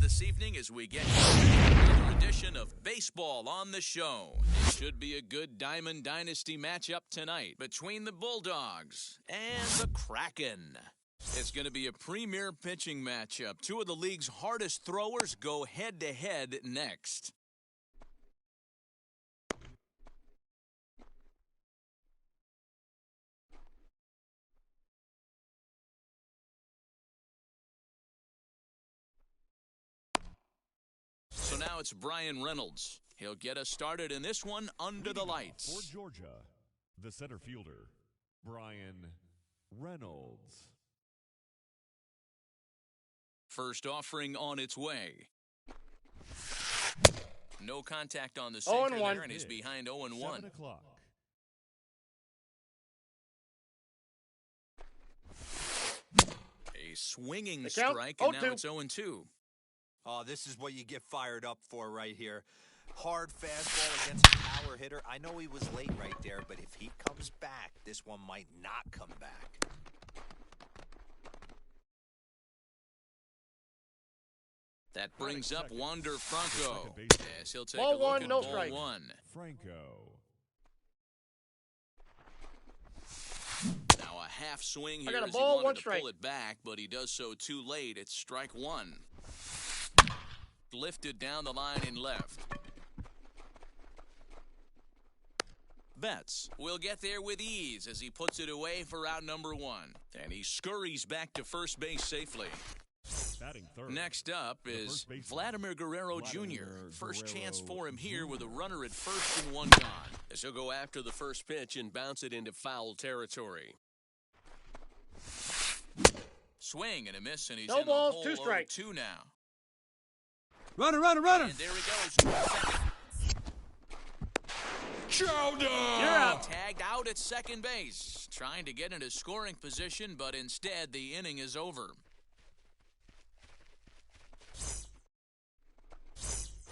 This evening as we get another edition of Baseball on the Show. It should be a good Diamond Dynasty matchup tonight between the Bulldogs and the Kraken. It's going to be a premier pitching matchup. Two of the league's hardest throwers go head-to-head next. So now it's Brian Reynolds. He'll get us started in this one under the lights. For Georgia, the center fielder, Brian Reynolds. First offering on its way. No contact on the sinker there, and he's behind 0-1. 7 o'clock. A swinging strike, and now it's 0-2. Oh, this is what you get fired up for right here. Hard fastball against a power hitter. I know he was late right there, but if he comes back, this one might not come back. That brings up Wander Franco. Yes, he'll take ball a look one, at no ball strike. one. Franco. Now a half swing I here got a as he ball, wanted one to strike. pull it back, but he does so too late. It's strike one. Lifted down the line and left. Betts will get there with ease as he puts it away for out number one. And he scurries back to first base safely. Batting third. Next up is Vladimir Guerrero Jr. First chance for him here with a runner at first and one gone. As he'll go after the first pitch and bounce it into foul territory. Swing and a miss, and he's No in balls, the hole 2 strikes. 0-2 now. Runner! And there he goes. Chowder! You're out. Tagged out at second base. Trying to get into scoring position, but instead the inning is over.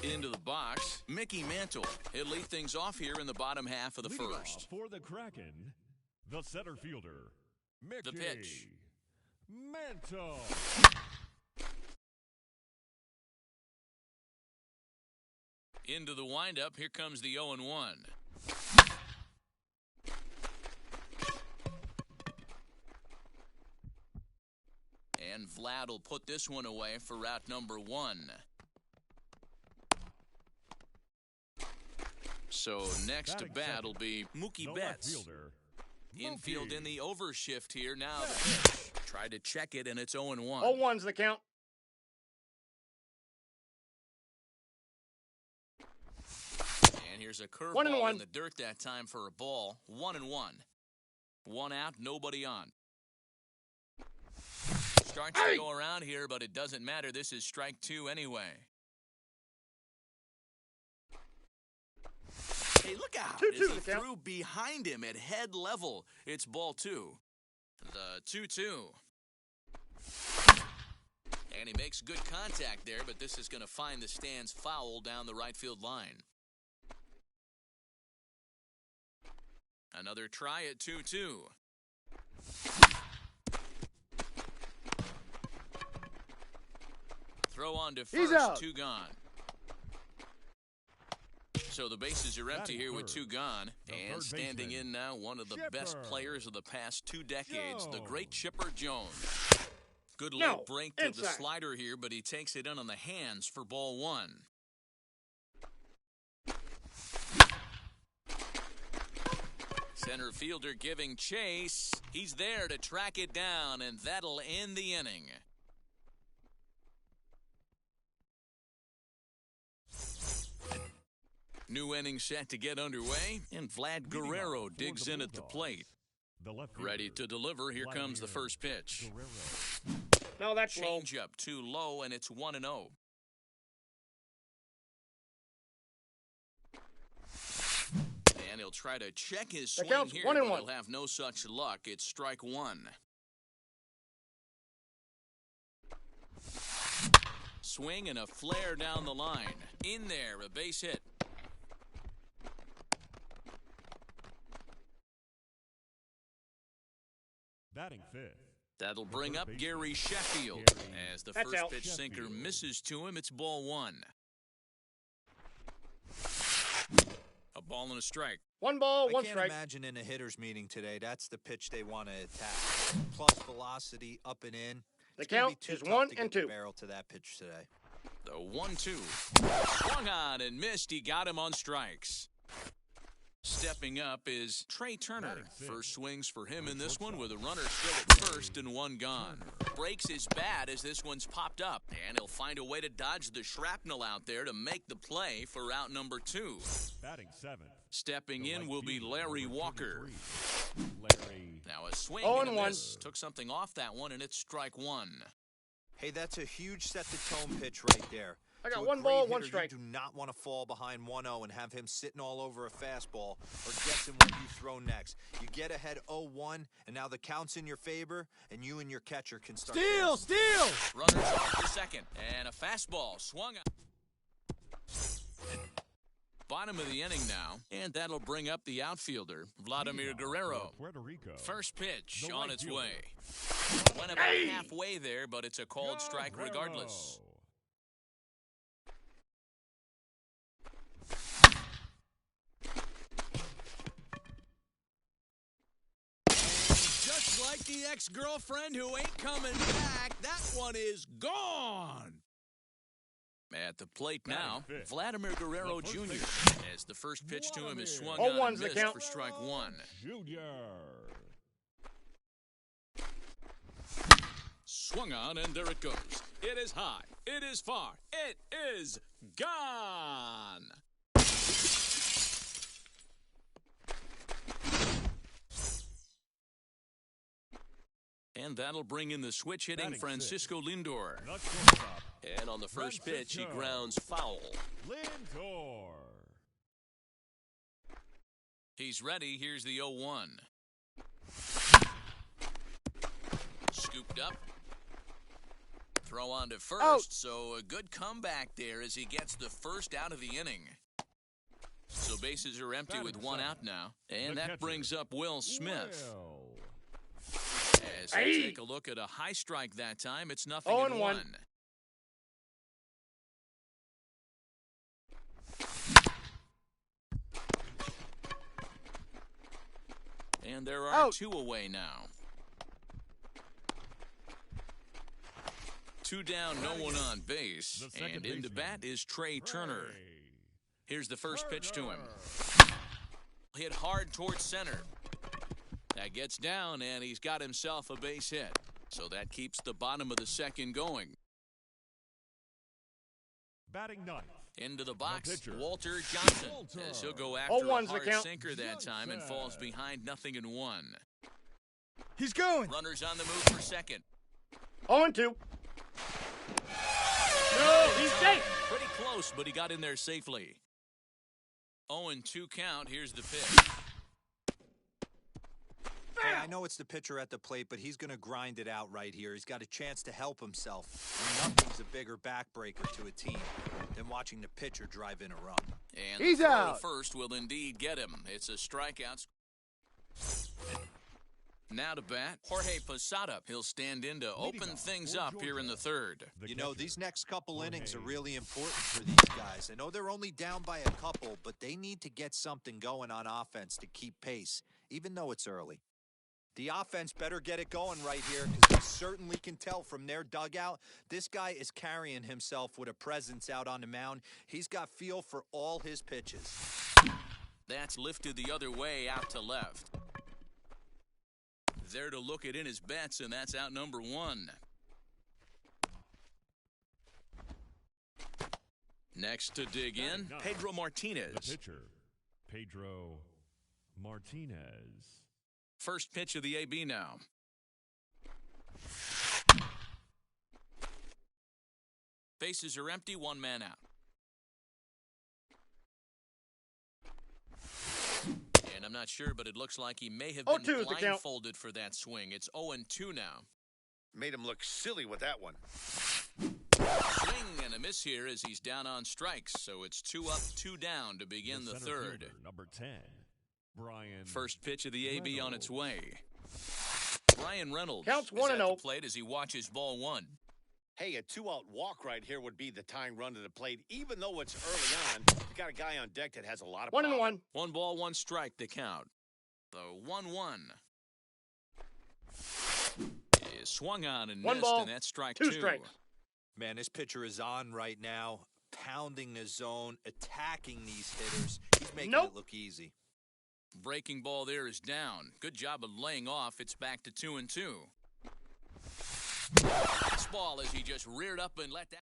Into the box, Mickey Mantle. He'll lead things off here in the bottom half of the Leading first. off for the Kraken, the center fielder, Mickey The pitch. Mantle. Into the windup, here comes the 0-1. And Vlad will put this one away for route number one. So next to bat will be Mookie The left Betts. fielder, Infield Mookie. in the overshift here. Now the pitch. Tried to check it, and it's 0-1. 0-1's the count. And here's a 1-1. curveball in the dirt that time for a ball. 1-1. One out, nobody on. Starts to go around here, but it doesn't matter. This is strike two anyway. Hey, look out. 2-2 As he the count. threw behind him at head level. It's ball two. The 2-2. And he makes good contact there, but this is going to find the stands foul down the right field line. Another try at 2-2. Throw on to He's first, out. 2 gone. So the bases are empty here with 2 gone. And standing in now, one of the best players of the past 2 decades, the great Chipper Jones. Good late break to the slider here, but he takes it in on the hands for ball one. Center fielder giving chase. He's there to track it down, and that'll end the inning. New inning set to get underway, and Vlad Guerrero digs in at the plate. Ready to deliver. Here comes the first pitch. No, that's low. Change up too low, and it's 1-0. And he'll try to check his swing here, but he'll have no such luck. It's strike one. Swing and a flare down the line. In there, a base hit. Batting fifth. That'll bring up Gary Sheffield. As the first pitch sinker misses to him, it's ball one. A ball and a strike. One ball, one strike. I can't imagine in a hitter's meeting today, that's the pitch they want to attack. Plus velocity, up and in. The count is 1 and 2. Barrel to that pitch today. The 1-2. Swung on and missed. He got him on strikes. Stepping up is Trey Turner. First swings for him in this one with a runner still at first and one gone. Breaks his bat as this one's popped up, and he'll find a way to dodge the shrapnel out there to make the play for out number 2. Batting seventh. Stepping in will be Larry Walker. Now a swing and a miss. Took something off that one, and it's strike one. Hey, that's a huge set-the-tone pitch right there. I got one ball, one strike. You do not want to fall behind 1-0 and have him sitting all over a fastball or guessing what you throw next. You get ahead 0-1, and now the count's in your favor, and you and your catcher can start. Steal! Runners off for second, and a fastball swung out. Bottom of the inning now, and that'll bring up the outfielder, Vladimir Guerrero. First pitch on its way. Went about halfway there, but it's a called strike regardless. Just like the ex-girlfriend who ain't coming back, that one is gone. At the plate now, Vladimir Guerrero Jr. as the first pitch to him is swung on and missed for strike one. Swung on, and there it goes. It is high. It is far. It is gone. And that'll bring in the switch hitting Francisco Lindor. And on the first pitch, he grounds foul. Lindor. He's ready. Here's the 0-1. Scooped up. Throw on to first, so a good comeback there as he gets the first out of the inning. So bases are empty with one out now. And that brings up Will Smith. As we take a look at a high strike that time, it's 0-1. And there are two away now. Two down, no one on base. And in the bat is Trey Turner. Here's the first pitch to him. Hit hard towards center. That gets down, and he's got himself a base hit. So that keeps the bottom of the second going. Batting ninth. Into the box, Walter Johnson. As he'll go after a hard sinker that time and falls behind 0-1. He's going. Runners on the move for second. 0-2. No, he's safe. Pretty close, but he got in there safely. 0-2 count. Here's the pitch. Hey, I know it's the pitcher at the plate, but he's going to grind it out right here. He's got a chance to help himself. And nothing's a bigger backbreaker to a team than watching the pitcher drive in a run. And he's out. First will indeed get him. It's a strikeout. Now to bat, Jorge Posada. He'll stand in to open things up here in the third. You know, these next couple innings are really important for these guys. I know they're only down by a couple, but they need to get something going on offense to keep pace, even though it's early. The offense better get it going right here because we certainly can tell from their dugout, this guy is carrying himself with a presence out on the mound. He's got feel for all his pitches. That's lifted the other way out to left. There to look it in his bets, and that's out number 1. Next to dig in, Pedro Martinez. The pitcher, Pedro Martinez. First pitch of the AB now. Bases are empty, 1 man out. And I'm not sure, but it looks like he may have been 0-2 is the count. blindfolded for that swing. It's 0-2 now. Made him look silly with that one. Swing and a miss here as he's down on strikes, so it's 2 up, 2 down to begin the center third. fielder, number 10, Brian. First pitch of the AB on its way. Brian Reynolds Counts is 1-0. at the plate as he watches ball 1. Hey, a 2-out walk right here would be the tying run to the plate. Even though it's early on, you got a guy on deck that has a lot of 1-1. 1 ball, 1 strike, the count. The 1-1 is swung on and 1 missed, ball, and that's strike 2 2. strikes. Man, this pitcher is on right now, pounding the zone, attacking these hitters. He's making it look easy. Breaking ball there is down. Good job of laying off. It's back to 2-2. This ball as he just reared up and let that.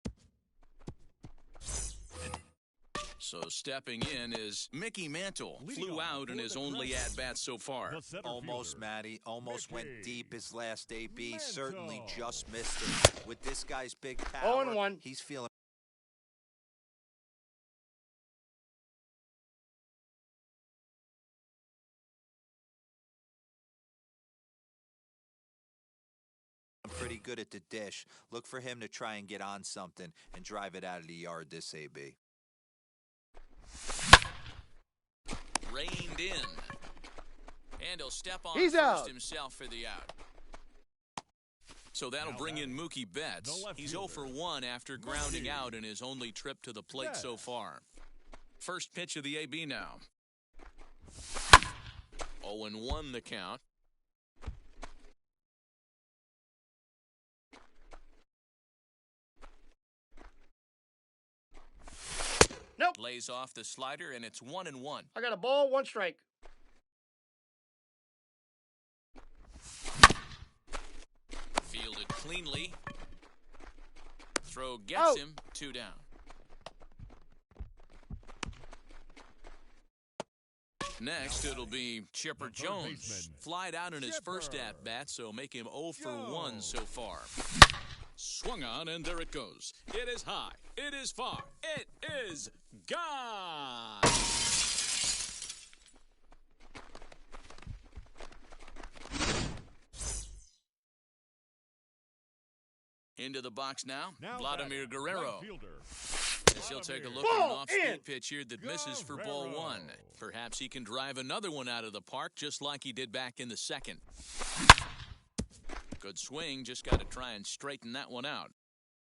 So stepping in is Mickey Mantle. Flew out in his only at-bat so far. Almost, fielder, Matty. Almost went Mickey deep his last AB. Mantle. Certainly just missed it. With this guy's big power, 0-1. he's feeling pretty good at the dish. Look for him to try and get on something and drive it out of the yard this AB. Reined in. And he'll step on He's first out. himself for the out. So that'll Now bring in batting, Mookie Betts. the left He's 0 fielder, for 1 after grounding Mookie out in his only trip to the plate so Betts. far. First pitch of the AB now. 0-1 the count. Nope. Lays off the slider, and it's 1-1. I got a ball, 1 strike. Fielded cleanly. Throw gets him. 2 down. Next, it'll be Chipper The third Jones. baseman, Flied out in his first Chipper at-bat, so make him 0 for 1 Jones. so far. Swung on, and there it goes. It is high. It is far. It is gone. Into the box now, Now Vladimir batting, Guerrero. right fielder, As he'll take a look Vladimir at an Ball off-speed in. pitch here that misses for ball Guerrero. 1. Perhaps he can drive another one out of the park just like he did back in the second. Good swing, just got to try and straighten that one out.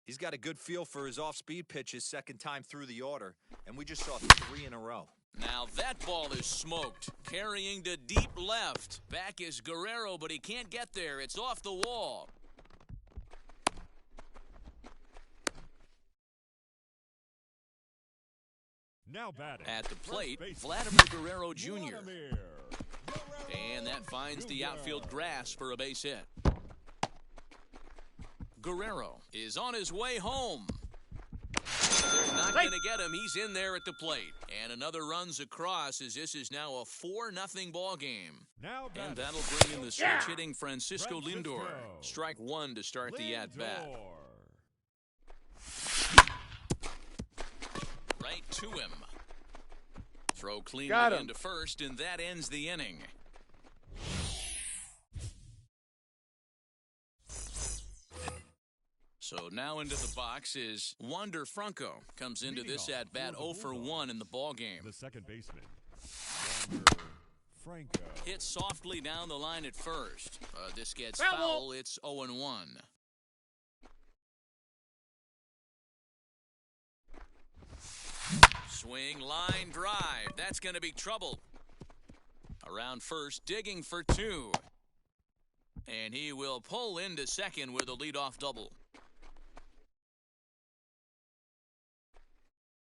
He's got a good feel for his off-speed pitches second time through the order, and we just saw 3 in a row. Now that ball is smoked, carrying to deep left. Back is Guerrero, but he can't get there. It's off the wall. Now batting. At the plate, First baseman, Vladimir Guerrero Jr. Vladimir And that finds the Jr. outfield grass for a base hit. Guerrero is on his way home. They're not going to get him. He's in there at the plate. And another runs across as this is now a 4-0 ball game. Now And batting. that'll bring in the switch-hitting Francisco Lindor. Strike 1 to start the at-bat. Lindor. Right to him. Throw cleanly Got him. into first, and that ends the inning. So now into the box is Wander Franco. Comes into Leading this off at-bat for the 0 for Bulldogs. 1 in the ball game. The second baseman, Wander Franco. Hit softly down the line at first. This gets Foul. foul. It's 0-1. Swing, line, drive. That's going to be trouble. Around first, digging for 2. And he will pull into second with a leadoff double.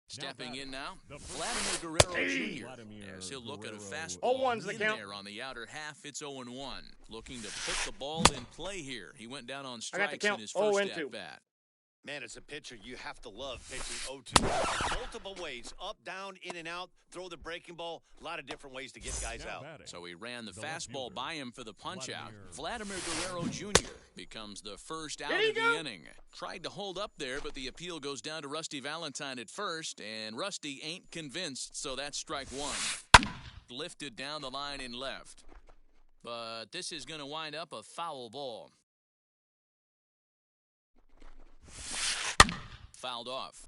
Stepping in now, the first- Vladimir Guerrero Hey. Jr. Vladimir As he'll look at a Guerrero. fastball 0-1's the in count. there on the outer half. It's 0-1. Looking to put the ball in play here. He went down on I got the strikes in count. his 0 first and 2. at-bat. Man, as a pitcher, you have to love pitching 0-2. Multiple ways, up, down, in and out, throw the breaking ball. A lot of different ways to get guys Now out. batting. So he ran the The left fastball fielder, by him for the punch-out. Vladimir. Vladimir Guerrero Jr. becomes the first out of he the go? inning. Tried to hold up there, but the appeal goes down to Rusty Valentine at first, and Rusty ain't convinced, so that's strike one. Lifted down the line in left. But this is going to wind up a foul ball. Fouled off.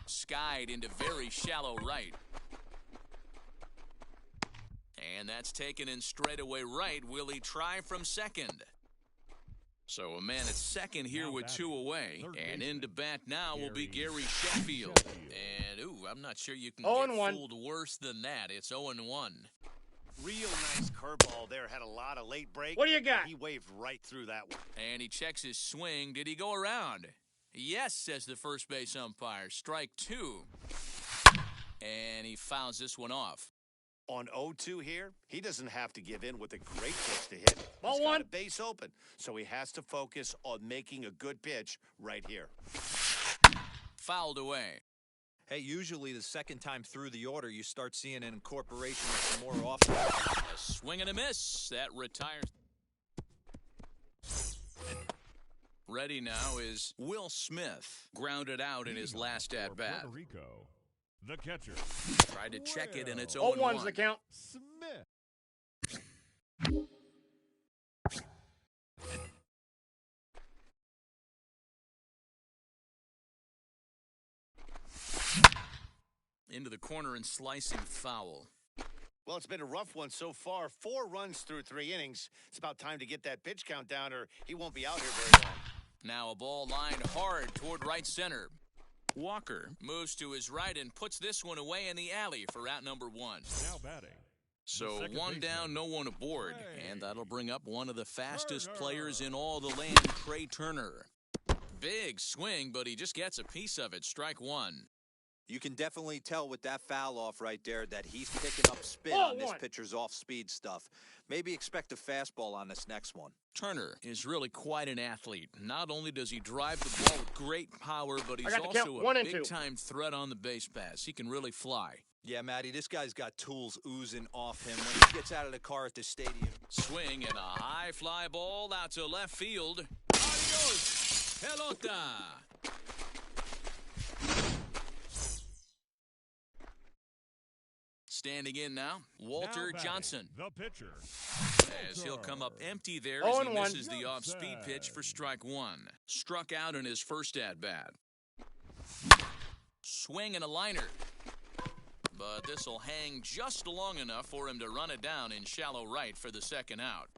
Skied into very shallow right. And that's taken in straightaway right. Will he try from second? So a man at second here Now with batting, two away. third And baseman, into bat now will be Gary Gary Sheffield. Sheffield. And, I'm not sure you can 0-1. get fooled worse than that. It's 0-1. Real nice curveball there. Had a lot of late break. What do you got? He waved right through that one. And he checks his swing. Did he go around? Yes, says the first base umpire. Strike two. And he fouls this one off. On 0-2 here, he doesn't have to give in with a great pitch to hit. Ball He's got one. a base open, so he has to focus on making a good pitch right here. Fouled away. Hey, usually the second time through the order, you start seeing an incorporation of some more offense. A swing and a miss. That retires. Ready now is Will Smith. Grounded out in his last For at-bat. Puerto Rico, the catcher, Tried to check it, and it's 0-1's the 0-1. count. Smith. Into the corner and slicing foul. Well, it's been a rough one so far. 4 runs through 3 innings. It's about time to get that pitch count down, or he won't be out here very long. Now a ball lined hard toward right center. Walker moves to his right and puts this one away in the alley for out number 1. Now batting. So second one baseman, down, no one aboard. Trey And that'll bring up one of the fastest Turner. players in all the land, Trey Turner. Big swing, but he just gets a piece of it. Strike one. You can definitely tell with that foul off right there that he's picking up spin on this 0-1. pitcher's off-speed stuff. Maybe expect a fastball on this next one. Turner is really quite an athlete. Not only does he drive the ball with great power, but he's got the count. also 1 a and 2. big-time threat on the base pass. He can really fly. Yeah, Matty, this guy's got tools oozing off him when he gets out of the car at the stadium. Swing and a high fly ball out to left field. Adios, pelota. Standing in now, Walter Now batting, Johnson. the pitcher, As he'll come up empty there Oh, as he and 1. misses the off-speed pitch for strike one. Struck out in his first at-bat. Swing and a liner. But this'll hang just long enough for him to run it down in shallow right for the second out.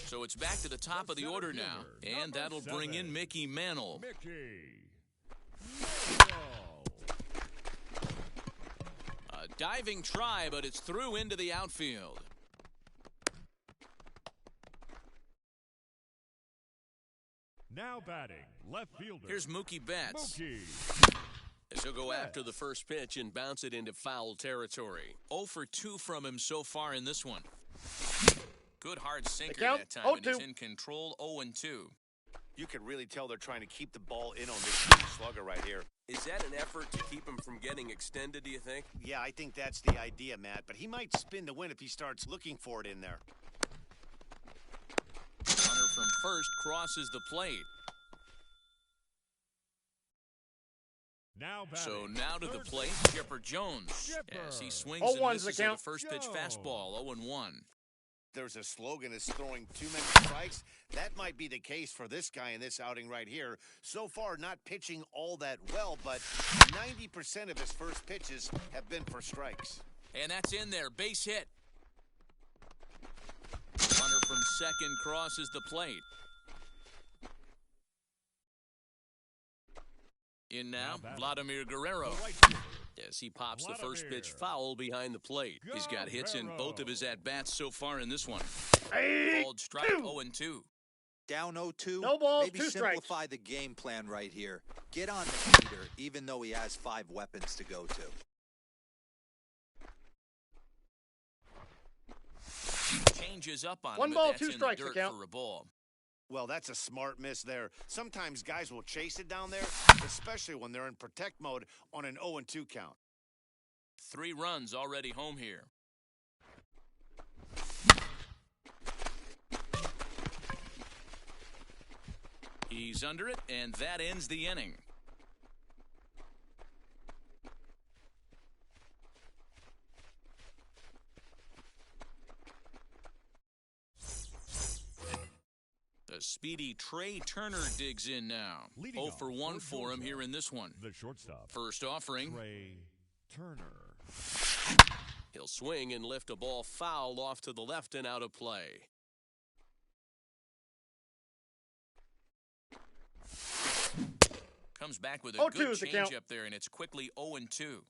So it's back to the top of the order now. And that'll bring in Mickey Mantle. Mickey. A diving try, but it's through into the outfield. Now batting, left fielder. Here's Mookie Betts. Mookie. As he'll go after the first pitch and bounce it into foul territory. 0 for 2 from him so far in this one. Good hard sinker count, that time, and 0-2. he's in control. 0-2. You can really tell they're trying to keep the ball in on this slugger right here. Is that an effort to keep him from getting extended, do you think? Yeah, I think that's the idea, Matt. But he might spin the win if he starts looking for it in there. Runner from first crosses the plate. Now batting. So now to the third plate, Chipper Jones. As he swings 0-1's and the misses at a count. first pitch fastball. 0-1. There's a slogan is throwing too many strikes. That might be the case for this guy in this outing right here. So far, not pitching all that well, but 90% of his first pitches have been for strikes. And that's in there. Base hit. Runner from second crosses the plate. In now, batting. Vladimir Guerrero. The right fielder, As he pops the first pitch Vladimir foul behind the plate. He's got hits in both of his Guerrero. at-bats so far in this one. Hey, Called strike 0-2. Down 0-2. No balls, Maybe 2 strikes. simplify the game plan right here. Get on the heater, even though he has 5 weapons to go to. Changes up on 1 him, ball, but 2 that's in strikes the to dirt count. for a ball. Well, that's a smart miss there. Sometimes guys will chase it down there, especially when they're in protect mode on an 0-2 count. 3 runs already home here. He's under it, and that ends the inning. The speedy Trey Turner digs in now. Leading 0 off for 1 for for him Georgia. here in this one. The shortstop, First offering, Trey Turner. He'll swing and lift a ball foul off to the left and out of play. comes back with a 0-2 good is the count. changeup there, and it's quickly 0-2.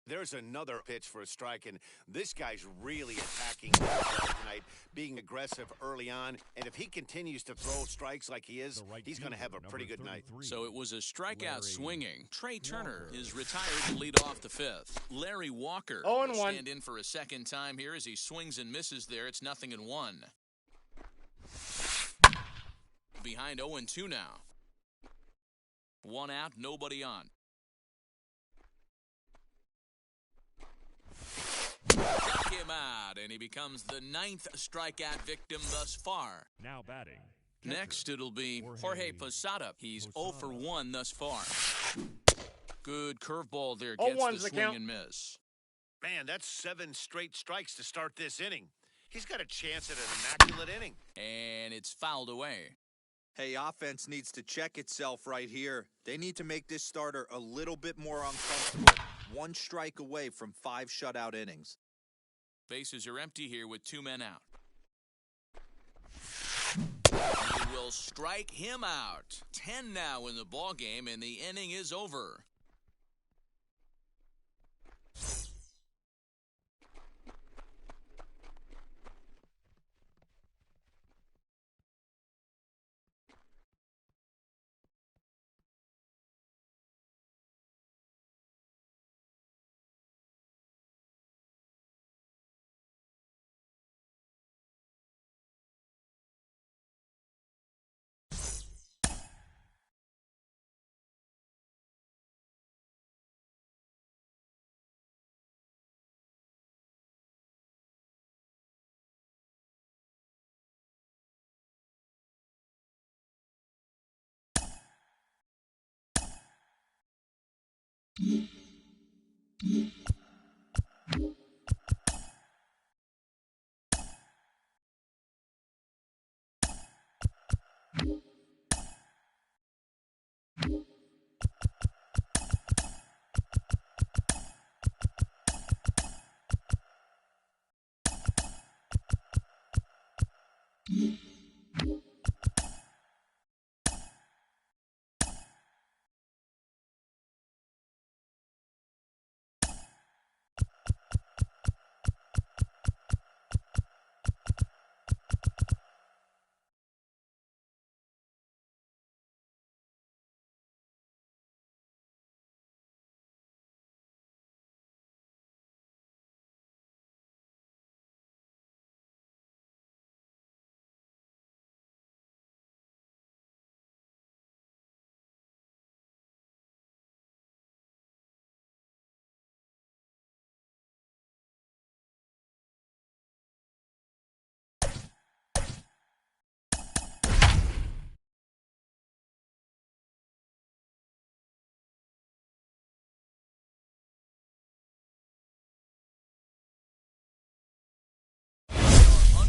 There's another pitch for a strike, and this guy's really attacking tonight, being aggressive early on. And if he continues to throw strikes like he is, The right he's going to fielder, have a pretty number good night. 33. So it was a strikeout Larry swinging. Trey Turner Walker. is retired to lead off the 5th. Larry Walker 0-1. will stand in for a second time here as he swings and misses there. It's 0-1. Behind 0-2 now. 1 out, nobody on. Struck him out, and he becomes the 9th strikeout victim thus far. Now batting. Next, it'll be Jorge Jorge Posada. He's 0 for Posada. 1 thus far. Good curveball there. 0-1's Gets the the swing count. and miss. Man, that's 7 straight strikes to start this inning. He's got a chance at an immaculate inning. And it's fouled away. Hey, offense needs to check itself right here. They need to make this starter a little bit more uncomfortable. 1 strike away from 5 shutout innings. Bases are empty here with 2 men out. He will strike him out. 10 now in the ball game, and the inning is over.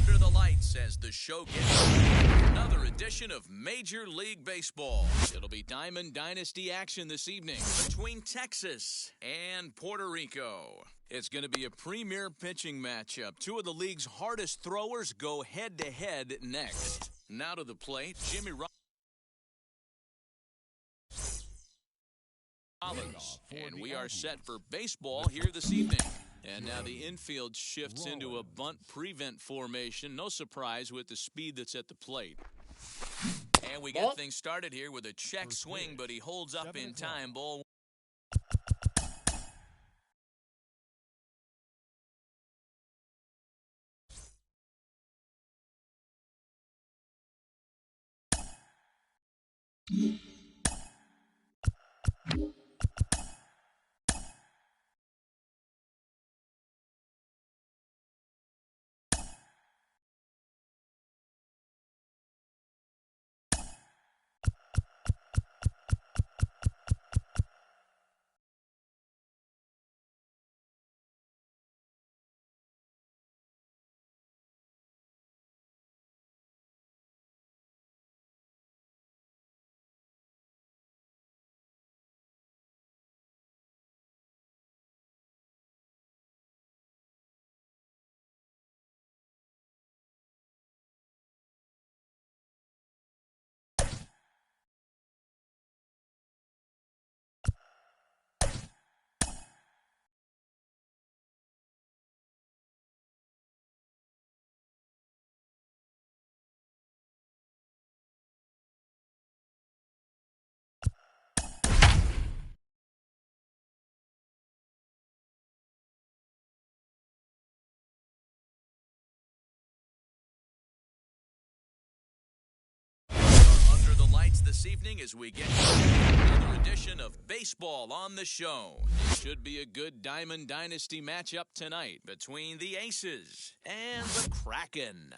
Under the lights as the show gets another edition of Major League Baseball. It'll be Diamond Dynasty action this evening between Texas and Puerto Rico. It's going to be a premier pitching matchup. 2 of the league's hardest throwers go head-to-head next. Now to the plate, Jimmy Collins. And we are set for baseball here this evening. And now the infield shifts into a bunt prevent formation. No surprise with the speed that's at the plate. And we get things started here with a check swing, but he holds up in time. Ball. Under the lights this evening as we get another edition of Baseball on the Show. It should be a good Diamond Dynasty matchup tonight between the Aces and the Kraken.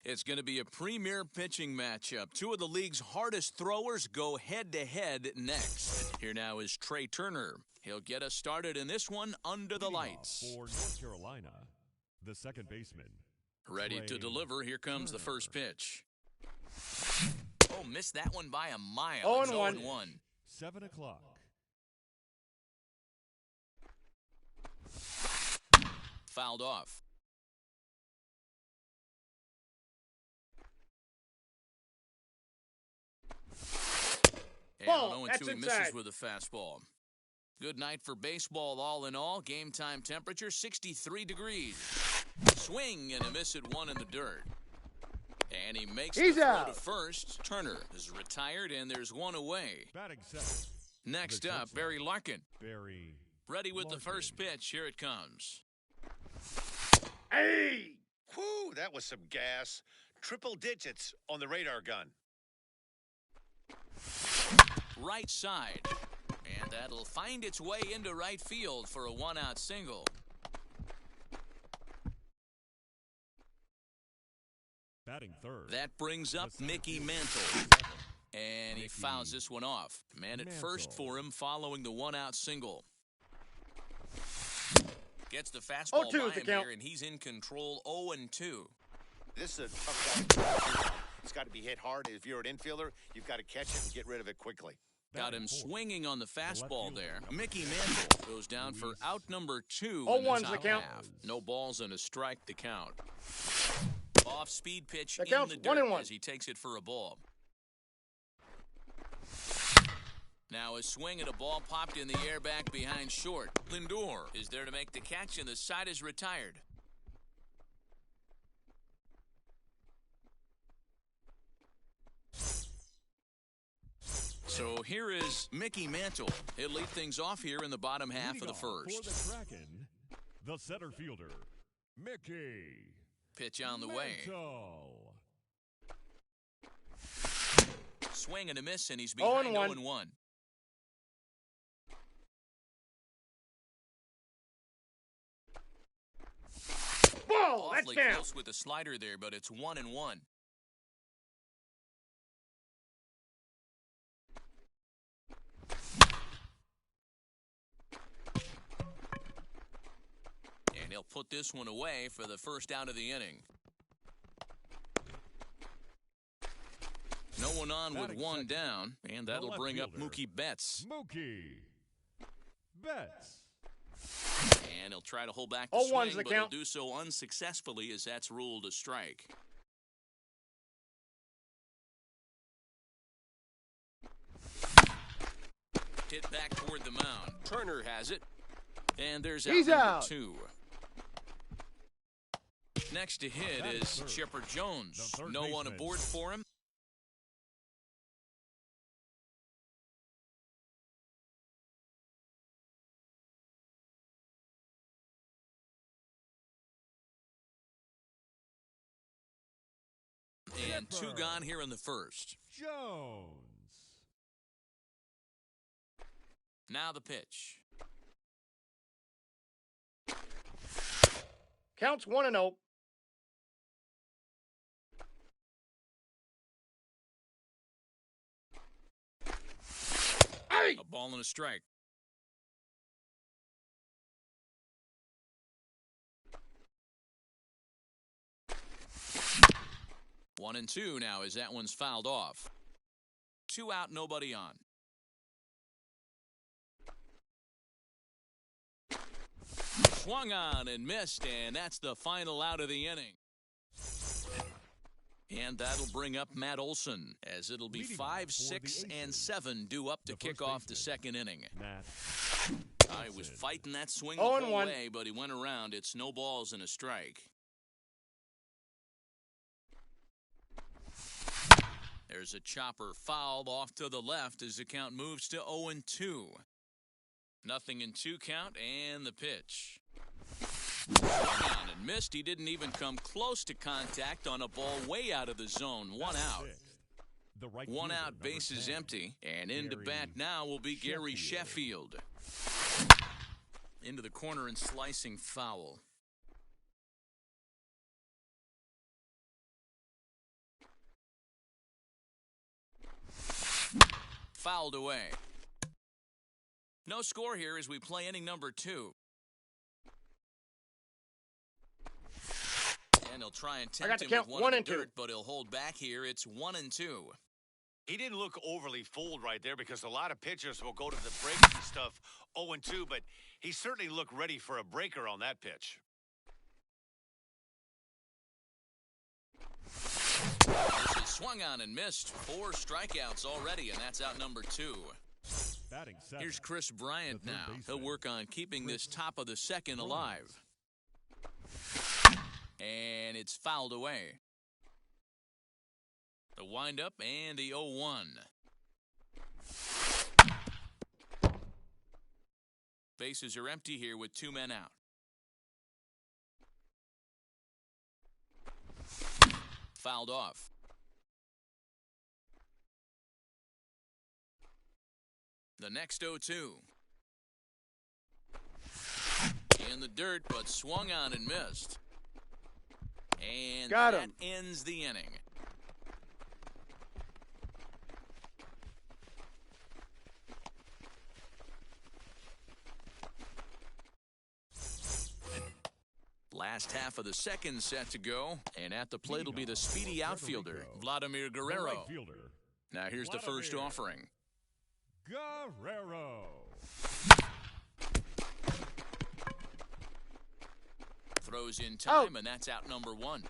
It's going to be a premier pitching matchup. Two of the league's hardest throwers go head-to-head next. Here now is Trey Turner. He'll get us started in this one under the lights. For North Carolina, the second baseman. Ready to deliver. Here comes the first pitch. Oh, missed that one by a mile. 0-1. 0-1. 7 o'clock. Fouled off. And Ball, 0-2, that's he inside. misses with a fastball. Good night for baseball all in all. Game time temperature 63 degrees. Swing and a miss at one in the dirt. And he makes the throw out. to first. Turner is retired and there's one away. Batting second. Next The up, shortstop. Barry Larkin. Barry. Ready with the Larkin. first pitch. Here it comes. Hey! Whew, that was some gas. Triple digits on the radar gun. Right side. And that'll find its way into right field for a one-out single. Batting third. That brings up The center Mickey fielder. Mantle. And he fouls this one off. Man at first Mantle. for him following the one-out single. Gets the fastball 0-2 by is the him count. here, and he's in control 0-2. This is a tough guy. It's got to be hit hard. If you're an infielder, you've got to catch it and get rid of it quickly. Got him Batting fourth. swinging on the fastball fielder. there. Mickey Mantle goes down for out number 2 in 0-1 the 's the top count. half. No balls and a strike to count. Off-speed pitch That in counts. the 1-1. dirt as he takes it for a ball. Now a swing and a ball popped in the air back behind short. Lindor is there to make the catch, and the side is retired. So here is Mickey Mantle. He'll lead things off here in the bottom half Leading of the off first. For the Kraken, the center fielder, Mickey Pitch on the way. Mantle. Swing and a miss, and he's behind 0-1. 0-1. Ball! That's Awfully down. close with the slider there, but it's 1-1. And he'll put this one away for the first out of the inning. No one on with Batting one second, down, and that'll left bring up fielder. Mookie Betts. Mookie Betts. And he'll try to hold back the 0-1's swing, the but he'll count. do so unsuccessfully as that's ruled a strike. Hit back toward the mound. Turner has it. And there's He's out number out. 2. Next to hit That is is third. Chipper Jones. The third No one baseman. aboard for him. And 2 Chipper. gone here in the first. Jones. Now the pitch. Counts 1-0. Hey! A ball and a strike. One and 2 now as that one's fouled off. 2 out, nobody on. Swung on and missed, and that's the final out of the inning. And that'll bring up Matt Olson, as it'll be Leading 5, off for 6, the and Aces. 7 due up to The kick first off the baseman. second inning. Matt. I was fighting that swing the 0-1. whole way, but he went around. It's no balls and a strike. There's a chopper fouled off to the left as the count moves to 0-2. Nothing in 2 count, and the pitch. Swung on and missed. He didn't even come close to contact on a ball way out of the zone. 1 out. Sixth. The right 1 fielder, out, number bases 10. empty, and into Gary bat now will be Gary Sheffield. Sheffield. Into the corner and slicing foul. Fouled away. No score here as we play inning number 2. And he'll try and I got tempt the him count, with 1 1 in and the 2. dirt, but he'll hold back here. It's 1-2. He didn't look overly fooled right there because a lot of pitchers will go to the breaks and stuff 0-2, but he certainly looked ready for a breaker on that pitch. This is swung on and missed. 4 strikeouts already, and that's out number 2. Batting 7. Here's Chris Bryant The third now. baseman. He'll work on keeping this top of the second alive. And it's fouled away. The windup and the 0-1. Bases are empty here with 2 men out. Fouled off. The next 0-2. In the dirt, but swung on and missed. And Got that him. ends the inning. Last half of the second set to go, and at the plate will be the speedy outfielder, Vladimir The Guerrero. right fielder. Now here's the first Vladimir. offering. Guerrero. Throws in time, and that's out number 1.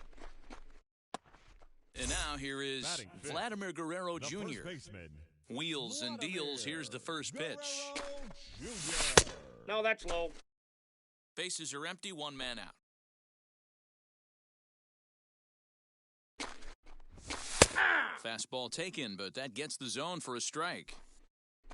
And now here is Batting fifth. Vladimir Guerrero The Jr. first baseman. Wheels and deals. Here's the first pitch. Guerrero Jr. No, that's low. Bases are empty, 1 man out. Fastball taken, but that gets the zone for a strike.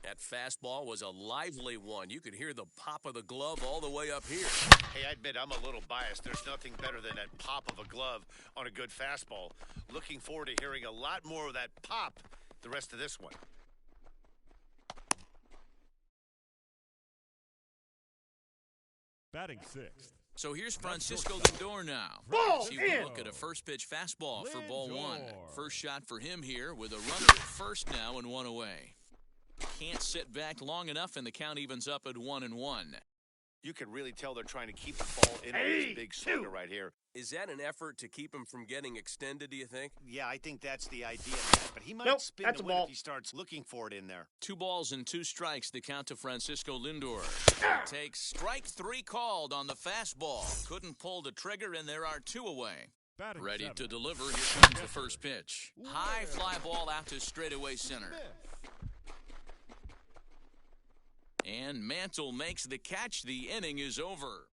That fastball was a lively one. You could hear the pop of the glove all the way up here. Hey, I admit I'm a little biased. There's nothing better than that pop of a glove on a good fastball. Looking forward to hearing a lot more of that pop the rest of this one. Batting 6th. So here's Francisco Lindor now. Ball See, we in. look at a first pitch fastball for ball 1. Lindor. First shot for him here with a runner at first now and 1 away. Can't sit back long enough, and the count evens up at 1-1. You can really tell they're trying to keep the ball in Hey, this big two. slugger right here. Is that an effort to keep him from getting extended, do you think? Yeah, I think that's the idea, Matt, but he might Nope, spin that's to a win ball. if he starts looking for it in there. 2 balls and 2 strikes, the count to Francisco Lindor. Takes strike 3 called on the fastball. Couldn't pull the trigger, and there are 2 away. Batting Ready 7th. to deliver. Here comes the first pitch. High fly ball out to straightaway center. And Mantle makes the catch. The inning is over.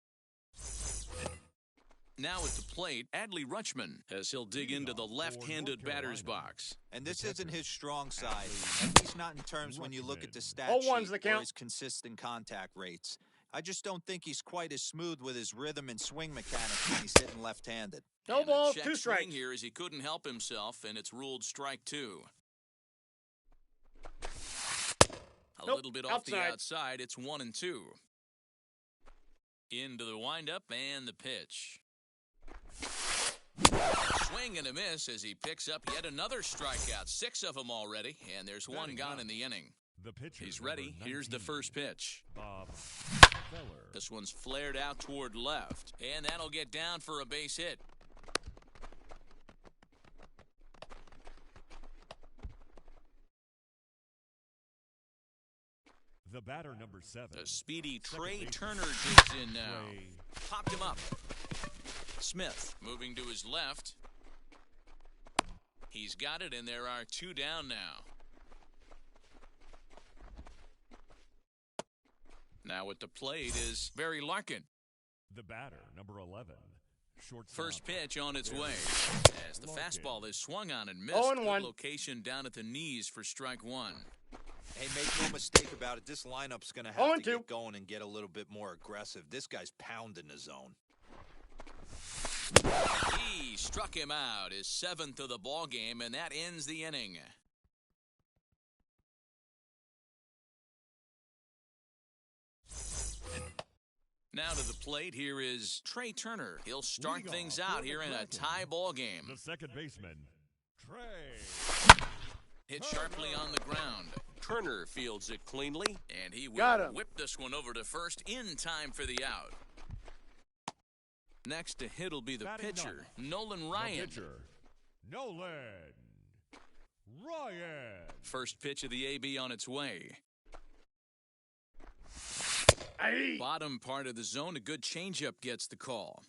Now at the plate, Adley Rutschman, as he'll dig into the left-handed batter's box. And this isn't his strong side, at least not in terms when you look at the stat 0-1's the sheet or count. his consistent contact rates. I just don't think he's quite as smooth with his rhythm and swing mechanics when he's hitting left-handed. No And balls, a check 2 swing strikes. here as he couldn't help himself, and it's ruled strike 2. A Nope, little bit off the outside. outside. It's 1-2. Into the windup and the pitch. Swing and a miss as he picks up yet another strikeout. 6 of them already, and there's one gone in the inning. The pitcher, He's ready. Here's the first pitch. Bob Feller. This one's flared out toward left, and that'll get down for a base hit. The batter, number 7. The speedy Second Trey baseman. Turner digs in now. Trey. Popped him up. Smith moving to his left. He's got it, and there are 2 down now. Now at the plate is Barry Larkin. The batter, number 11. Shortstop. First pitch on its way. As the Larkin. fastball is swung on and missed. 0-1. Good location down at the knees for strike 1. Hey, make no mistake about it, this lineup's going to have 0-2. to get going and get a little bit more aggressive. This guy's pounding the zone. He struck him out, his 7th of the ball game, and that ends the inning. Now to the plate, here is Trey Turner. He'll start Leading things off out for here the in a Kraken. tie ball game. The second baseman, Trey. Hit sharply on the ground, Turner fields it cleanly. and he Got will him. whip this one over to first in time for the out. Next to hit will be the Batting pitcher, Nolan The Ryan. pitcher, Nolan Ryan. First pitch of the AB on its way. Aye. Bottom part of the zone, a good changeup gets the call.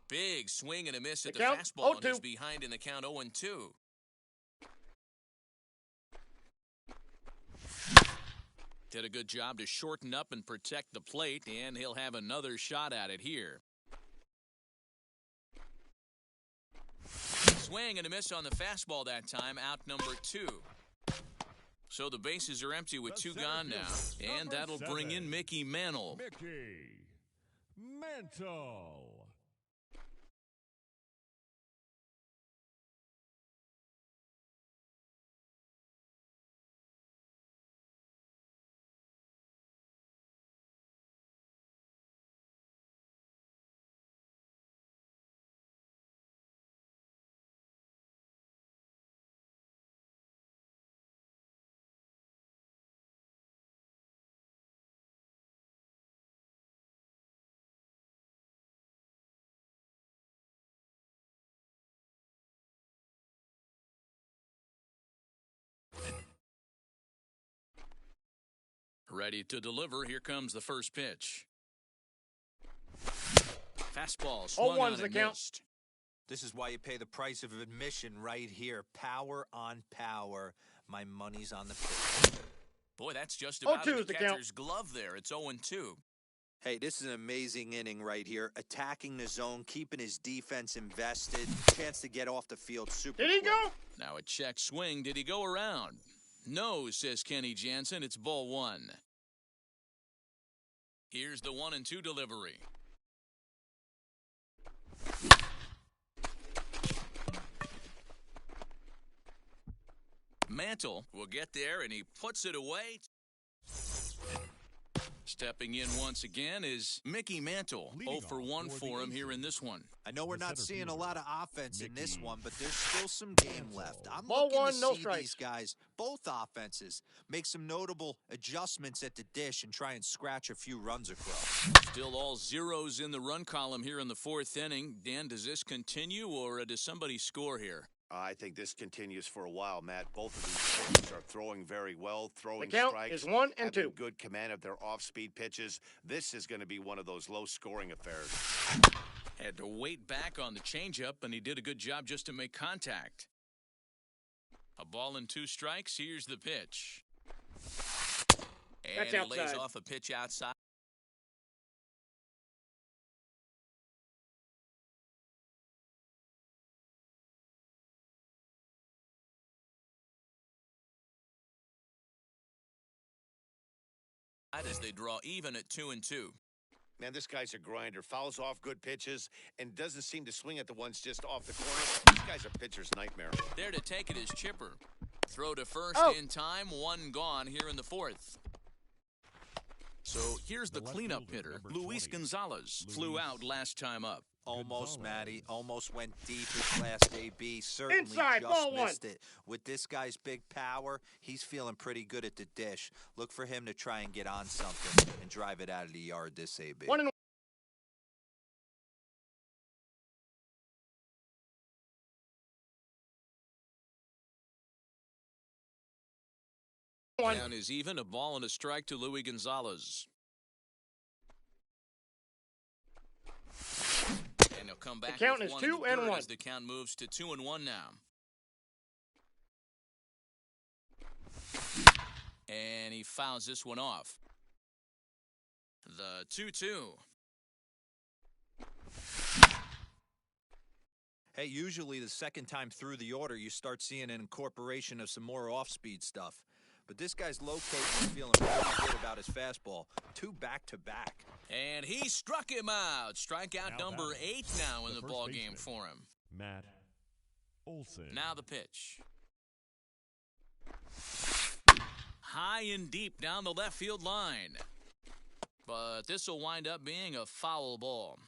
Big swing and a miss at The the count, fastball, and 0-2. he's behind in the count 0-2. Did a good job to shorten up and protect the plate, and he'll have another shot at it here. Swing and a miss on the fastball that time, out number 2. So the bases are empty with The 2 center gone now, fielder, and number that'll bring 7. in Mickey Mantle. Mickey Mantle. Ready to deliver. Here comes the first pitch. Fastball swung 0-1's on the and count. missed. This is why you pay the price of admission right here. Power on power. My money's on the pitch. Boy, that's just about 0-2 in is the the count. catcher's glove there. It's 0-2. Hey, this is an amazing inning right here. Attacking the zone, keeping his defense invested. Chance to get off the field super Did he quick. go? Now a check swing. Did he go around? No, says Kenny Jansen. It's ball 1. Here's the 1-2 delivery. Mantle will get there, and he puts it away. Stepping in once again is Mickey Mantle. Leading 0 for off 1 for the for him here Aces. in this one. I know we're The not center seeing a fielder, lot of offense in this Mickey one, but there's still some game left. I'm Ball looking 1, to no see strikes. these guys, both offenses, make some notable adjustments at the dish and try and scratch a few runs across. Still all zeros in the run column here in the 4th inning. Dan, does this continue, or does somebody score here? I think this continues for a while, Matt. Both of these pitchers are throwing very well, throwing The count strikes, is 1 and having 2. good command of their off-speed pitches. This is going to be one of those low-scoring affairs. Had to wait back on the changeup, and he did a good job just to make contact. A ball and 2 strikes. Here's the pitch. And That's he outside. lays off a pitch outside. As they draw even at 2-2. Man, this guy's a grinder. Fouls off good pitches and doesn't seem to swing at the ones just off the corner. This guy's a pitcher's nightmare. There to take it is Chipper. Throw to first in time. 1 gone here in the 4th. So here's the cleanup hitter. Luis Gonzalez flew out last time up. Almost, Matty. Almost went deep his last AB. Certainly Inside, just ball 1. missed it. With this guy's big power, he's feeling pretty good at the dish. Look for him to try and get on something and drive it out of the yard this AB. 1-1. Down is even. A ball and a strike to Luis Gonzalez. And he'll come back. The count with is 1 in the 3rd 2-1. as the count moves to 2-1 now. And he fouls this one off. The 2-2. Hey, usually the second time through the order, you start seeing an incorporation of some more off-speed stuff. But this guy's located and feeling really good about his fastball. 2 back-to-back. And he struck him out. Strikeout Now number batting, 8 now in the first ball baseman, game for him. Matt Olson. Now the pitch. High and deep down the left field line. But this will wind up being a foul ball.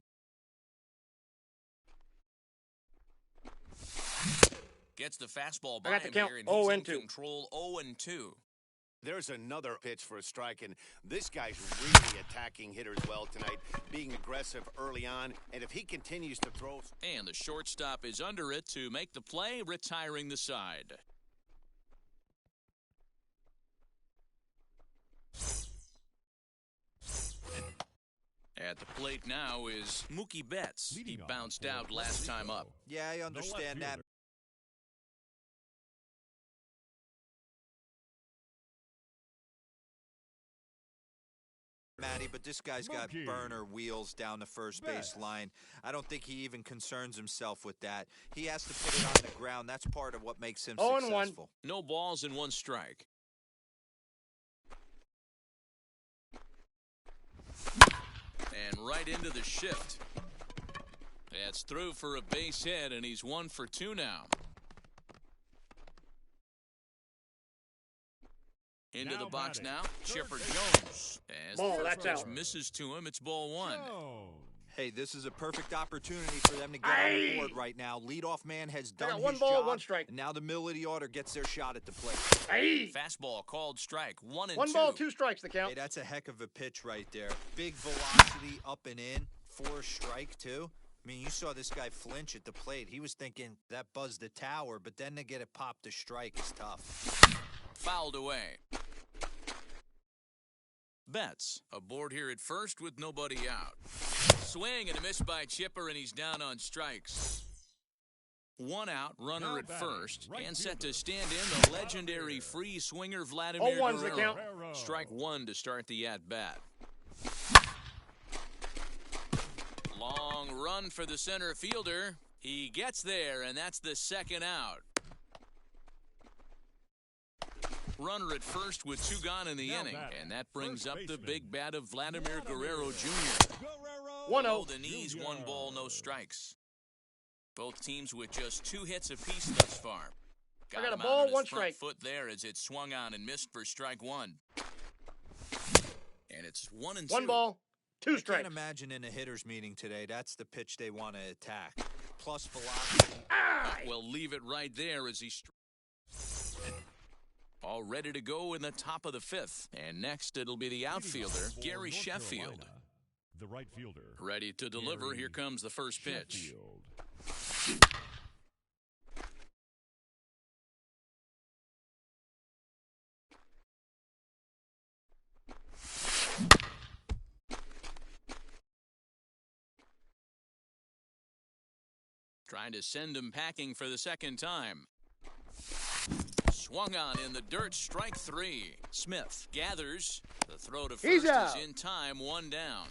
Gets the fastball by got the him count. here, and he's in 0-2. control. 0-2. There's another pitch for a strike, and this guy's really attacking hitters well tonight, being aggressive early on, and if he continues to throw... And the shortstop is under it to make the play, retiring the side. At the plate now is Mookie Betts. He Leading off bounced for out last time up. Yeah, I The understand left that. fielder. Matty, but this guy's got Mookie. burner wheels down the first base Betts. line. I don't think he even concerns himself with that. He has to put it on the ground. That's part of what makes him 0-1. successful. No balls and 1 strike. And right into the shift. That's through for a base hit, and he's 1 for 2 now. Into Now the box batting, now, third Chipper baseman. Jones. As Ball, the that's pitch out. misses to him, it's ball 1. Jones. Hey, this is a perfect opportunity for them to get on the board right now. Leadoff man has I got done 1 his ball, job. 1 strike. And now the middle of the order gets their shot at the plate. Hey! Fastball called strike. 1 and 1 2. ball, 2 strikes, the Hey, count. that's a heck of a pitch right there. Big velocity up and in. 4 strike, too. I mean, you saw this guy flinch at the plate. He was thinking that buzzed the tower, but then to get it popped to strike is tough. Fouled away. Betts aboard here at first with nobody out. Swing and a miss by Chipper, and he's down on strikes. 1 out, runner Now at batting, first, right and set to fielder, stand in the legendary free swinger Vladimir 0-1's the Guerrero. count. Strike 1 to start the at-bat. Long run for the center fielder. He gets there, and that's the 2nd out. Runner at first with 2 gone in the Now inning, batting, and that brings first up the baseman, big bat of Vladimir Guerrero Jr. Guerrero 1-0. Oh, the knees, 1 ball, no strikes. Both teams with just 2 hits apiece thus far. got a him out ball, on his 1 front strike. foot there as it swung on and missed for strike 1. And it's 1 and 2. 1 ball, 2 I strikes. can't imagine in a hitter's meeting today, that's the pitch they want to attack. Plus velocity. We'll leave it right there as he's all ready to go in the top of the 5th. And next it'll be the outfielder, For Gary North Sheffield. Carolina, the right fielder. Ready to deliver. Gary Here comes the first pitch. Sheffield. Trying to send him packing for the 2nd time. Swung on in the dirt, strike three. Smith gathers. The throw to He's first out. is in time, one down.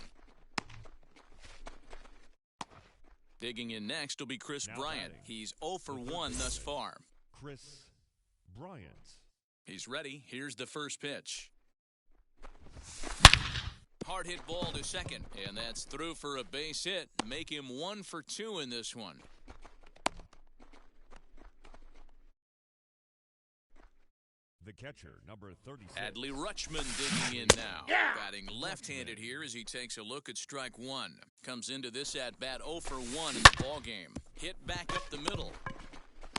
Digging in next will be Chris Now Bryant. batting. He's 0 for The third 1 thus baseman. far. Chris Bryant. He's ready. Here's the first pitch. Hard hit ball to second, and that's through for a base hit. Make him 1 for 2 in this one. The catcher, number 36. Adley Rutschman digging in now. Batting left-handed here as he takes a look at strike one. Comes into this at-bat 0 for 1 in the ballgame. Hit back up the middle.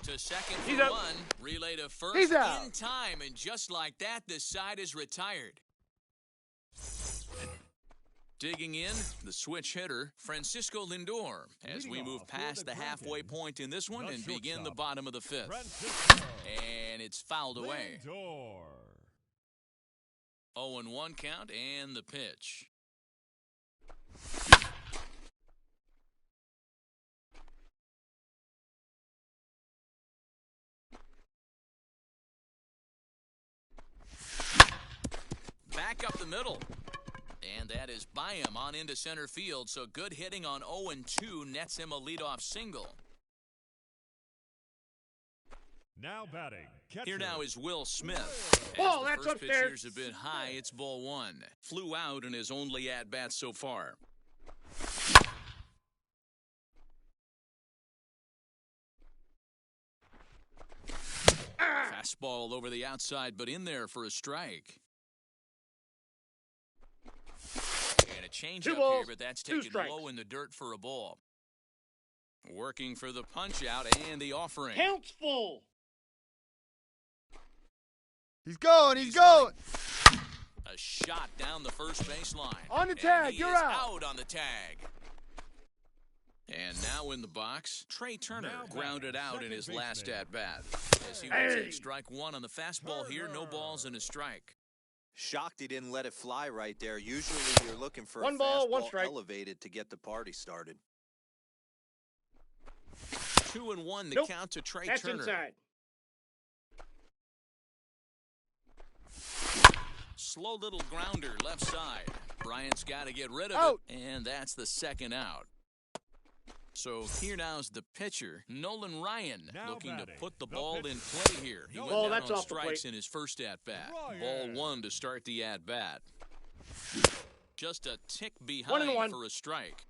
To second He's for out. 1. Relay to first He's out. in time, and just like that, this side is retired. Digging in, the switch hitter, Francisco Lindor, as we Leading move off for past the the halfway Kraken, point in this one the and begin the shortstop, bottom of the fifth. Francisco And it's fouled away. Lindor. 0-1 count and the pitch. Back up the middle. And that is by him on into center field, so good hitting on 0-2 nets him a leadoff single. Now batting. Catcher. Here now is Will Smith. As Ball, the that's first pitch upstairs. here's a bit high. It's ball one. Flew out in his only at-bat so far. Fastball over the outside, but in there for a strike. And a change Two up balls, here, but that's two taken strikes. low in the dirt for a ball. Working for the punch out and the offering. Counts full. He's going. A shot down the first baseline. On the And tag, he you're is out. on the tag. And now in the box, Trey Turner Now grounded batting, out in second his last baseman. at-bat. As he will Hey. take strike one on the fastball here, no balls and a strike. Shocked he didn't let it fly right there. Usually you're looking for One a ball, one fastball strike. elevated to get the party started. 2-1 the Nope. count to Trey That's Turner. inside. Slow little grounder left side. Bryant's got to get rid of Out. it, and that's the second out. So here now's the pitcher, Nolan Ryan, Now looking to batting, put the the ball pitcher. in play here. He Ball, went down that's on off the strikes plate. in his first at-bat. Ryan. Ball one to start the at-bat. Just a tick 1-1. behind for a strike.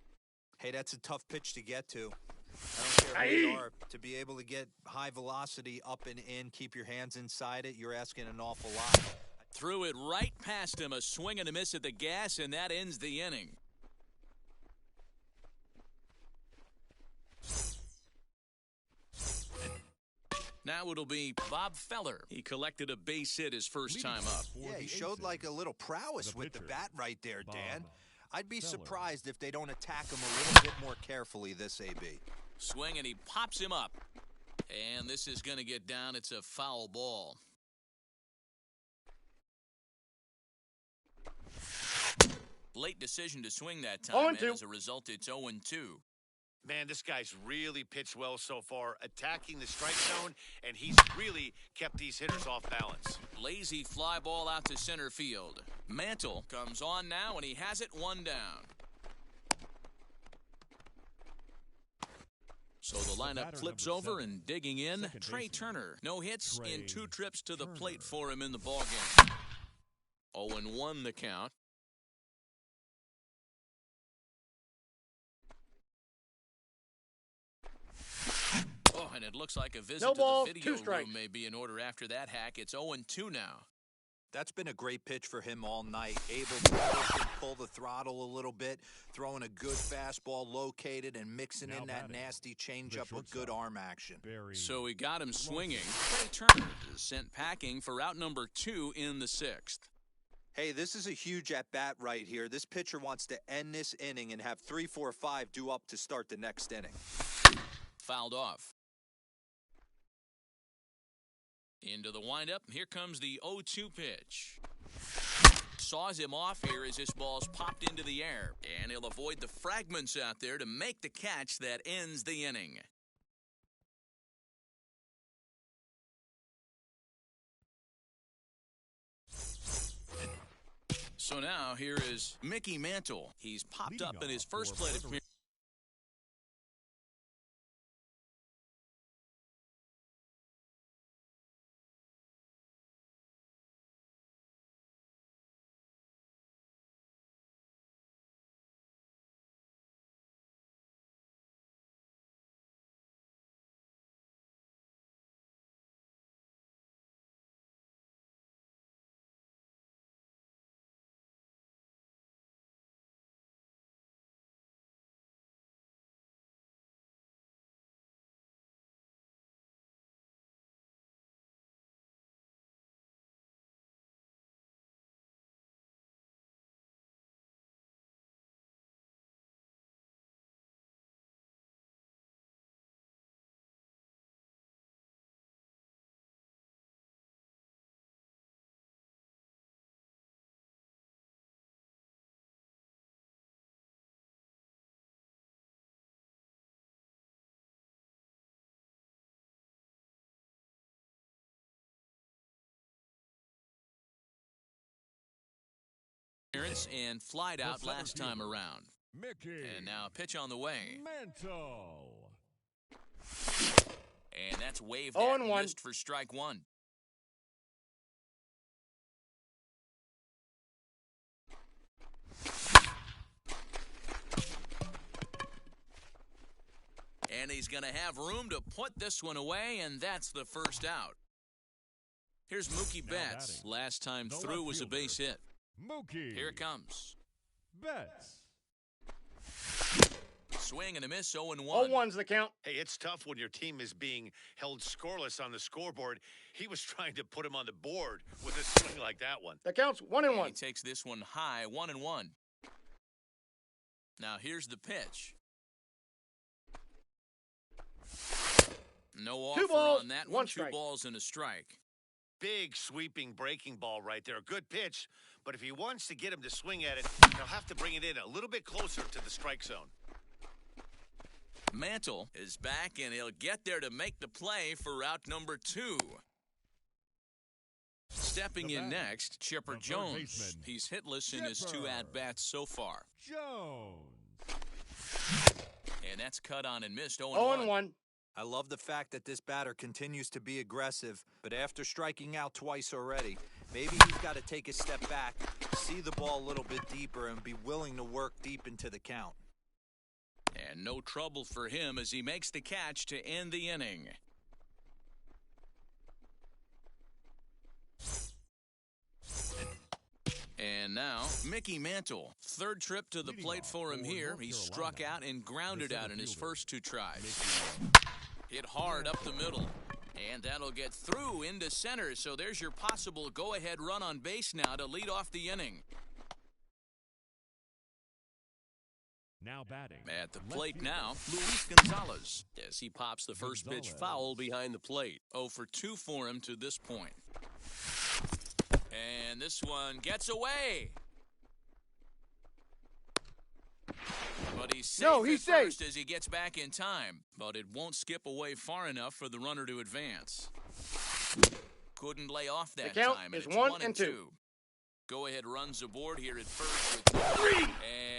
Hey, that's a tough pitch to get to. I don't care who you Aye. are. To be able to get high velocity up and in, keep your hands inside it, you're asking an awful lot. Threw it right past him, a swing and a miss at the gas, and that ends the inning. Now it'll be Bob Feller. He collected a base hit his first Leading time off up. for Yeah, the he showed aces. like a little prowess The with the pitcher, bat right there, Dan. Bob I'd be Feller. surprised if they don't attack him a little bit more carefully this AB. Swing, and he pops him up. And this is going to get down. It's a foul ball. Late decision to swing that time, and 0-2. as a result, it's 0-2. Man, this guy's really pitched well so far, attacking the strike zone, and he's really kept these hitters off balance. Lazy fly ball out to center field. Mantle comes on now, and he has it one down. So the lineup batter, flips number over 7, and digging in, second Trey baseman, Turner. No hits in Trey 2 trips to the plate Turner. for him in the ballgame. 0-1 the count. Oh, and it looks like a visit No to balls, the 2 video strikes. room may be in order after that hack. It's 0-2 now. That's been a great pitch for him all night. Able to push and pull the throttle a little bit, throwing a good fastball located and mixing Now in that batting, nasty the changeup with good shortstop. arm action. Barry. So he got him swinging. Trey Turner is sent packing for out number 2 in the 6th. Hey, this is a huge at-bat right here. This pitcher wants to end this inning and have 3, 4, 5 due up to start the next inning. Fouled off. Into the windup. Here comes the 0-2 pitch. Saws him off here as this ball's popped into the air. And he'll avoid the fragments out there to make the catch that ends the inning. So now here is Mickey Mantle. He's popped Leading up in his off first for plate Puerto appearance. And flied out last time around. Mickey And now pitch on the way. Mantle. And that's waved 0 at and 1. missed for strike one. And he's going to have room to put this one away, and that's the first out. Here's Mookie Betts. batting, Last time the through left was a fielder, base hit. Mookie Here it comes. Betts. Swing and a miss, 0-1. 0-1's the count. Hey, it's tough when your team is being held scoreless on the scoreboard. He was trying to put him on the board with a swing like that one. The count's 1 and And 1. he takes this one high, 1-1. Now here's the pitch. No offer balls, on that 1 one. 2 strike. balls and a strike. Big sweeping breaking ball right there. Good pitch, but if he wants to get him to swing at it, he'll have to bring it in a little bit closer to the strike zone. Mantle is back, and he'll get there to make the play for route number 2. Stepping in next, Chipper the third Jones. baseman, He's hitless in his 2 Chipper. at-bats so far. Jones. And that's cut on and missed, 0 0-1. and 1. I love the fact that this batter continues to be aggressive, but after striking out twice already, maybe he's got to take a step back, see the ball a little bit deeper, and be willing to work deep into the count. And no trouble for him as he makes the catch to end the inning. And now, Mickey Mantle. Third trip to the Leading plate off for him for here. North He Carolina, struck out and grounded the out in his center first 2 tries. Mickey Hit hard up the middle. And that'll get through into center. So there's your possible go-ahead run on base now to lead off the inning. now batting. At the left plate fielder, now, Luis Gonzalez. As he pops the first pitch Gonzalez. foul behind the plate. 0 for 2 for him to this point. And this one gets away. But he's safe No, he's at safe. first as he gets back in time. But it won't skip away far enough for the runner to advance. Couldn't lay off that The count time. is It's 1 1 and 2. Go-ahead runs aboard here at first with 3.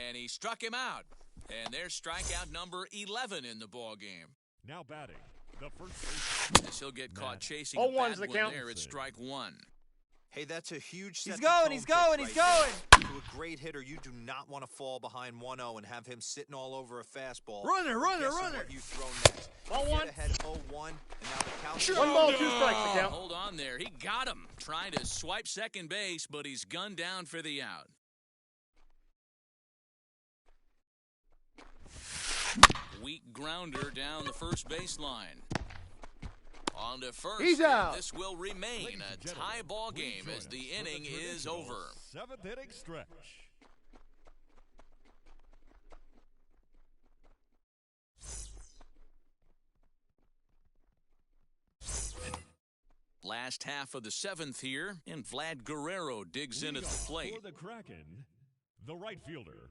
And he struck him out. And there's strikeout number 11 in the ball game. Now batting. The first baseman, As he'll get caught chasing 0-1's a bad the one count. there at strike 1. Hey, that's a huge set He's the going, tone he's pitch going, right he's there. going. To a great hitter, you do not want to fall behind 1-0 and have him sitting all over a fastball. Runner, runner, Guessing runner. what you throw next. Ball Get 1. ahead 0-1, and now the count. 1 ball, 2 strikes the count. Hold on there. He got him. Trying to swipe second base, but he's gunned down for the out. Weak grounder down the first baseline. On to first. He's and out. This will remain Ladies a and gentlemen, tie ball please game join as us the for inning is traditional over. 7th inning stretch. Last half of the 7th here, and Vlad Guerrero digs in at Leading the off plate. For the Kraken, the right fielder,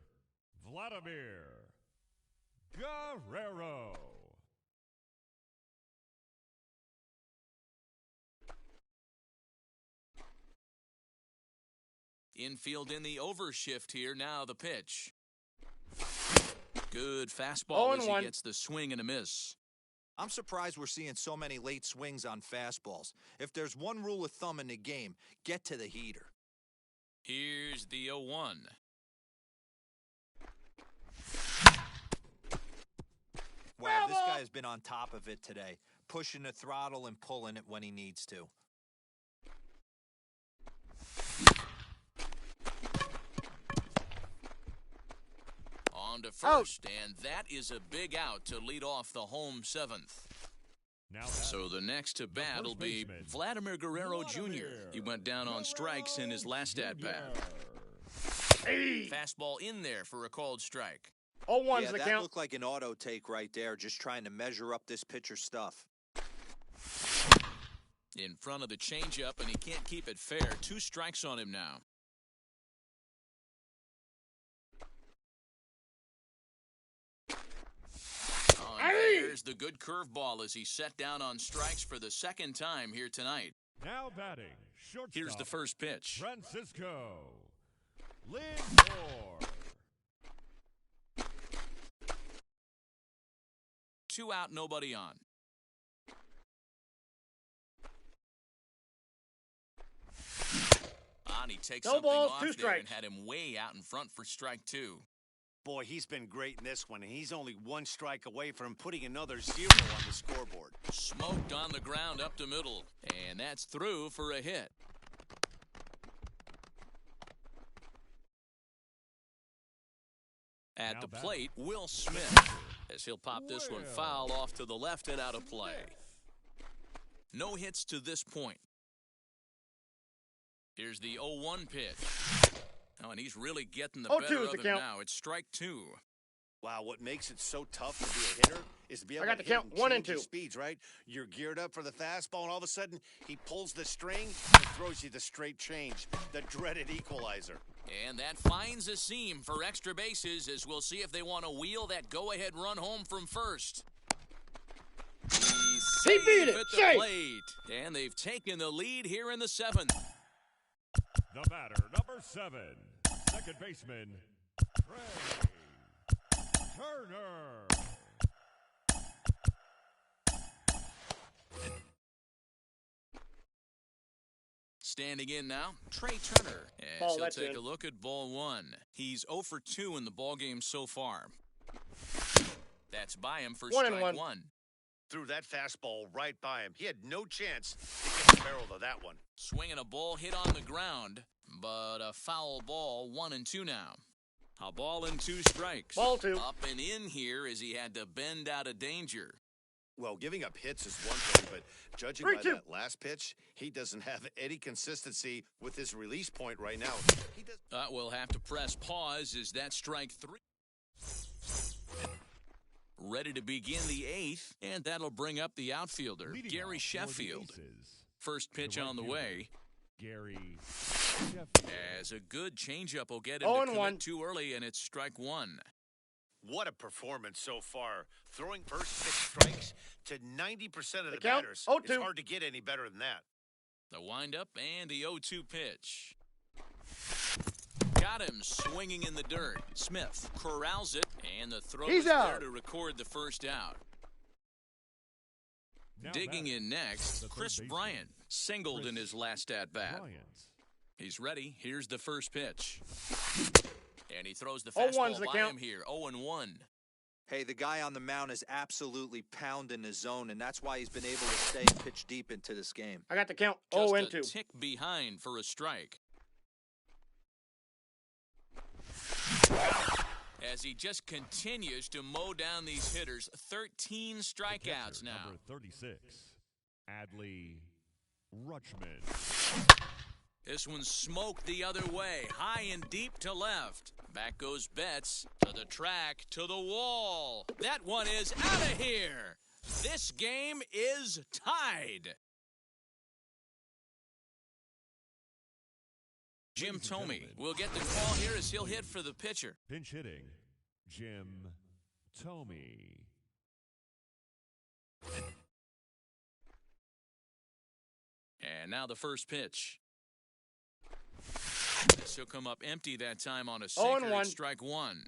Vladimir Guerrero. Infield in the overshift here. Now the pitch. Good fastball as he 0-1. gets the swing and a miss. I'm surprised we're seeing so many late swings on fastballs. If there's one rule of thumb in the game, get to the heater. Here's the 0-1. Wow, this guy has been on top of it today, pushing the throttle and pulling it when he needs to. On to first, and that is a big out to lead off the home seventh. Now So the next to bat will be baseman, Vladimir Guerrero Jr. He went down on strikes in his last at-bat. Fastball in there for a called strike. 0-1's Yeah, the that count. looked like an auto take right there, just trying to measure up this pitcher's stuff. In front of the changeup, and he can't keep it fair. 2 strikes on him now. Oh, and there's the good curveball as he set down on strikes for the second time here tonight. now batting, shortstop. Here's the first pitch. Francisco Lindor. 2 out, nobody on. And he takes No something balls, off 2 there strikes. and had him way out in front for strike 2. Boy, he's been great in this one, and he's only 1 strike away from putting another 0 on the scoreboard. Smoked on the ground up to middle, and that's through for a hit. At Now the batting. plate, Will Smith, as he'll pop this one foul off to the left and out of play. No hits to this point. Here's the 0-1 pitch. Oh, and he's really getting the 0-2 better is of the it count. now. It's strike 2. Wow, what makes it so tough to be a hitter is to be able I got to the hit count, and 1 and change your 2. speeds, right? You're geared up for the fastball, and all of a sudden, he pulls the string and throws you the straight change, the dreaded equalizer. And that finds a seam for extra bases as we'll see if they want to wheel that go-ahead run home from first. He's He beat it. at the Safe. plate. And they've taken the lead here in the 7th. The batter, number 7, second baseman, Trey Turner. Standing in now, Trey Turner. As Ball, he'll that's take in. a look at ball 1. He's 0 for 2 in the ballgame so far. That's by him for 1 and strike 1. 1. Threw that fastball right by him. He had no chance to get the barrel to that one. Swinging a ball hit on the ground, but a foul ball. 1 and 2 now. A ball and 2 strikes. Ball 2. Up and in here as he had to bend out of danger. Well, giving up hits is one thing, but judging by 3-2. that last pitch, he doesn't have any consistency with his release point right now. He does. We'll have to press pause as that strike 3. Ready to begin the 8th, and that'll bring up the outfielder, Leading Gary off for the Sheffield. Aces, First pitch the right on the fielder, way. Gary Sheffield. As a good changeup will get him 0 to and commit 1. too early, and it's strike 1. What a performance so far. Throwing first pitch strikes to 90% of the count, batters. 0-2. It's hard to get any better than that. The windup and the 0-2 pitch. Got him swinging in the dirt. Smith corrals it, and the throw He's is there out. to record the first out. Now Digging batting, in next, the third Chris baseman, Bryant singled in his last at-bat. Bryant. He's ready. Here's the first pitch. And he throws the 0-1's fastball the by count. him here. 0-1. Hey, the guy on the mound is absolutely pounding the zone, and that's why he's been able to stay and pitch deep into this game. I got the count. Just 0 a and 2. tick behind for a strike. As he just continues to mow down these hitters, 13 The strikeouts catcher, now. Number 36, Adley Rutschman. This one's smoked the other way, high and deep to left. Back goes Betts, to the track, to the wall. That one is out of here. This game is tied. Jim Ladies and Thome gentlemen. will get the call here as he'll hit for the pitcher. Pinch hitting, Jim Thome. And now the first pitch. This will come up empty that time on a 0 and sinker. 1. It's strike one.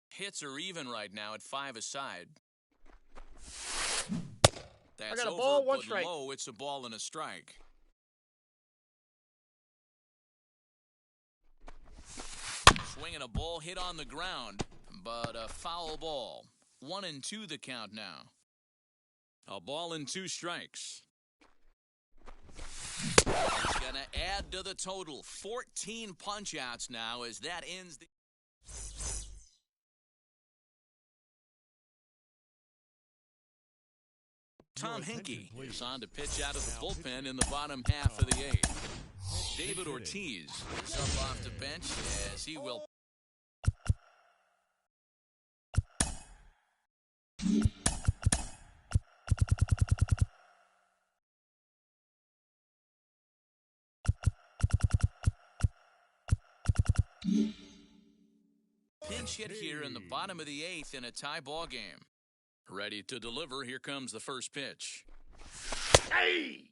Hits are even right now at 5 aside. That's got a over, ball, one but strike. low. It's a ball and a strike. Swinging a ball hit on the ground, but a foul ball. 1 and 2 the count now. A ball and 2 strikes. He's going to add to the total. 14 punch-outs now as that ends the... Tom Hinkie is on to pitch out of the bullpen in the bottom half of the 8th. David Ortiz is up off the bench as he will... Pinch hit here in the bottom of the 8th in a tie ball game. Ready to deliver. Here comes the first pitch. Hey!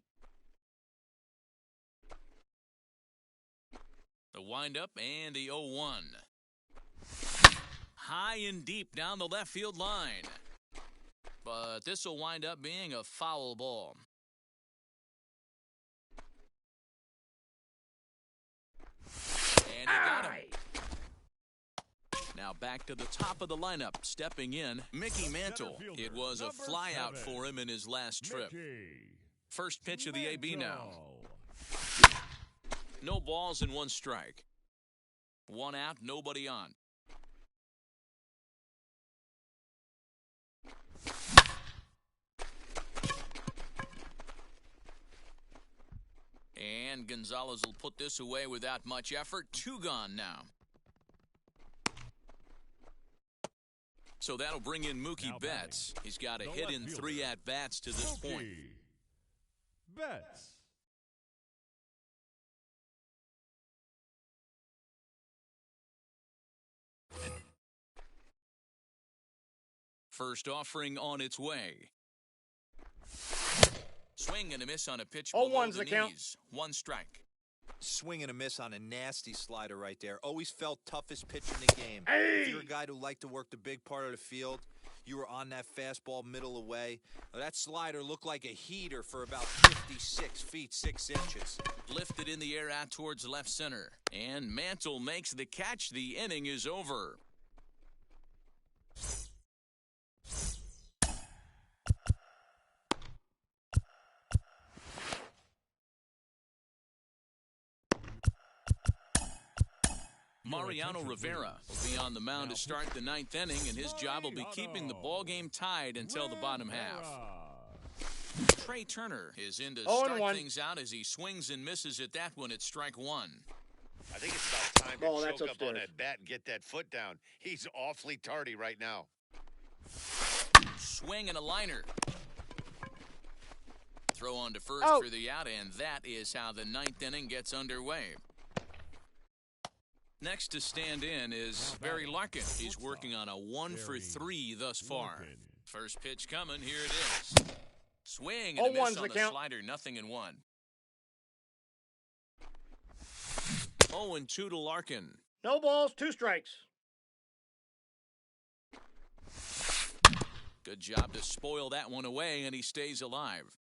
The windup and the 0-1. High and deep down the left field line. But this will wind up being a foul ball. And he got him. Now back to the top of the lineup. Stepping in, Mickey Mantle. It was a flyout for him in his last trip. First pitch of the AB now. No balls and 1 strike. 1 out, nobody on. And Gonzalez will put this away without much effort. 2 gone now. So that'll bring in Mookie Betts. He's got a hit in 3 at-bats to this point. Betts. First offering on its way. Swing and a miss on a pitch 0-1's below the the count. knees. 1 strike. Swing and a miss on a nasty slider right there. Always felt toughest pitch in the game. Hey! If you're a guy who liked to work the big part of the field, you were on that fastball middle away. That slider looked like a heater for about 56 feet, 6 inches. Lifted in the air out towards left center. And Mantle makes the catch. The inning is over. Mariano Rivera will be on the mound to start the 9th inning, and his job will be keeping the ball game tied until the bottom half. Trey Turner is in to start things out as he swings and misses at that one at strike 1. I think it's about time to that's choke up on upstairs. that bat and get that foot down. He's awfully tardy right now. Swing and a liner. Throw on to first Out. for the out, and that is how the 9th inning gets underway. Next to stand in is Barry Larkin. He's working on a 1 for 3 thus far. First pitch coming. Here it is. Swing and a 0-1's miss on the the count. slider. 0-1. 0-2 to Larkin. No balls, 2 strikes. Good job to spoil that one away, and he stays alive.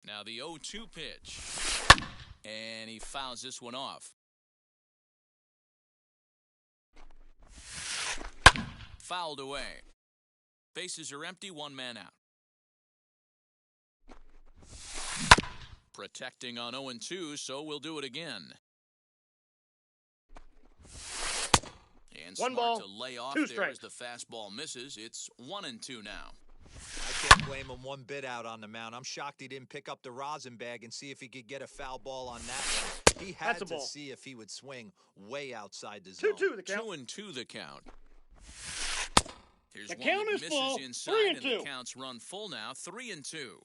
Now the 0-2 pitch. And he fouls this one off. Fouled away. Bases are empty, 1 man out. Protecting on 0-2, so we'll do it again. And 1 smart ball, to lay off 2 there strikes. as the fastball misses. It's 1-2 now. I can't blame him one bit out on the mound. I'm shocked he didn't pick up the rosin bag and see if he could get a foul ball on that one. He had That's a to ball. see if he would swing way outside the zone. 2-2 the count. 2-2 the count. Here's The one count that is misses full. inside, 3-2. and the count's run full now. 3-2.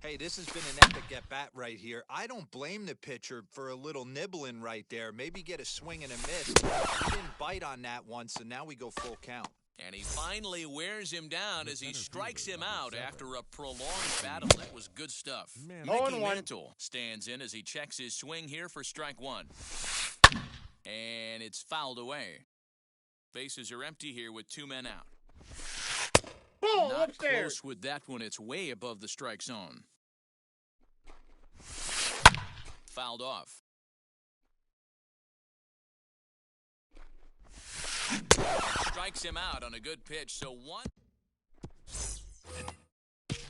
Hey, this has been an epic at-bat right here. I don't blame the pitcher for a little nibbling right there. Maybe get a swing and a miss. He didn't bite on that one, so now we go full count. And he finally wears him down as he strikes him out after a prolonged battle. That was good stuff. Mickey 0-1. Mantle stands in as he checks his swing here for strike 1. And it's fouled away. Bases are empty here with 2 men out. Ball Not upstairs. close with that one. It's way above the strike zone. Fouled off. Strikes him out on a good pitch, so 1.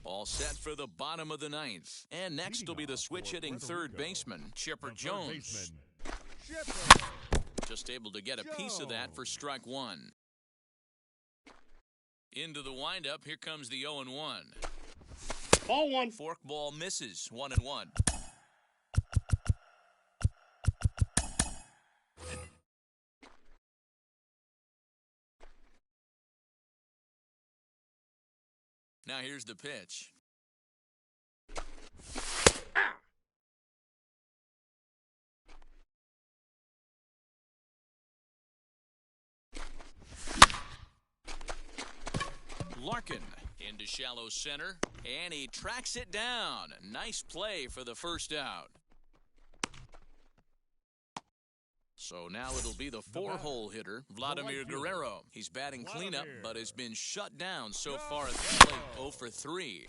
All set for the bottom of the 9th. And next will be the switch-hitting third baseman, Chipper Jones. Just able to get a piece of that for strike 1. Into the windup, here comes the 0-1. Ball 1. Forkball misses, 1-1. Now here's the pitch. Larkin into shallow center, and he tracks it down. Nice play for the first out. So now it'll be the 4-hole hitter, Vladimir Guerrero. He's batting cleanup, but has been shut down so far at the plate, 0 for 3.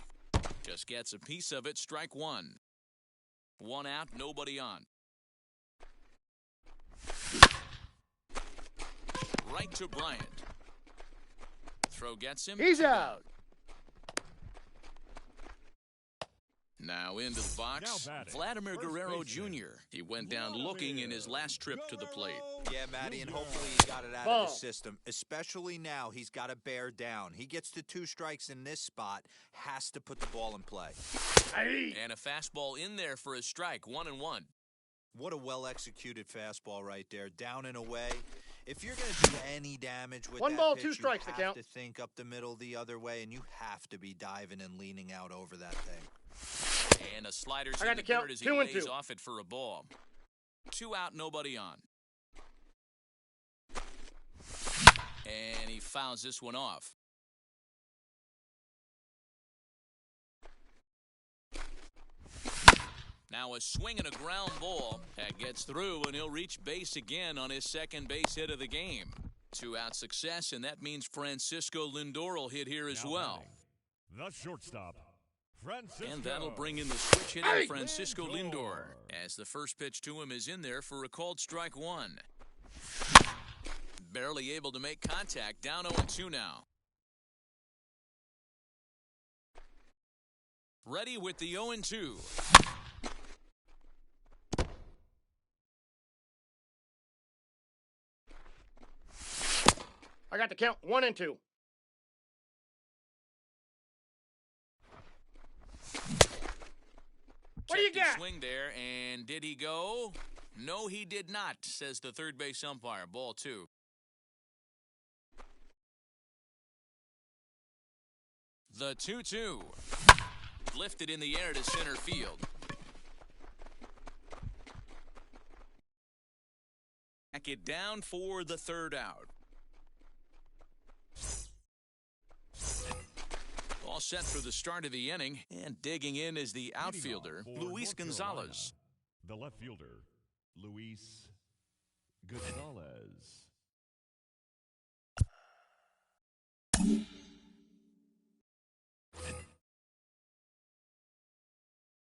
Just gets a piece of it, strike 1. 1 out, nobody on. Right to Bryant. Throw gets him. He's out. Now into the box, Vladimir Guerrero Jr. He went down looking in his last trip to the plate. Yeah, Matty, and hopefully he got it out of the system. Especially now, he's got to bear down. He gets to 2 strikes in this spot, has to put the ball in play. And a fastball in there for a strike, 1-1. What a well-executed fastball right there, down and away. If you're going to do any damage with 1 that ball, pitch, 2 strikes you to count. have to think up the middle the other way, and you have to be diving and leaning out over that thing. And a slider's I got in the to count dirt as he 2 and lays 2. off it for a ball. 2 out, nobody on. And he fouls this one off. Now a swing and a ground ball. That gets through, and he'll reach base again on his second base hit of the game. 2-out success, and that means Francisco Lindor will hit here as well. The shortstop, Francisco. And that'll bring in the switch hitter, Francisco Lindor, as the first pitch to him is in there for a called strike 1. Barely able to make contact, down 0-2 now. Ready with the 0-2. I got to count 1 and 2. What do you Checked his got? swing there, and did he go? No, he did not, says the third base umpire. Ball 2. The 2-2. Lifted in the air to center field. Back it down for the third out. All set for the start of the inning, and digging in is the outfielder, Luis Gonzalez. The left fielder, Luis Gonzalez.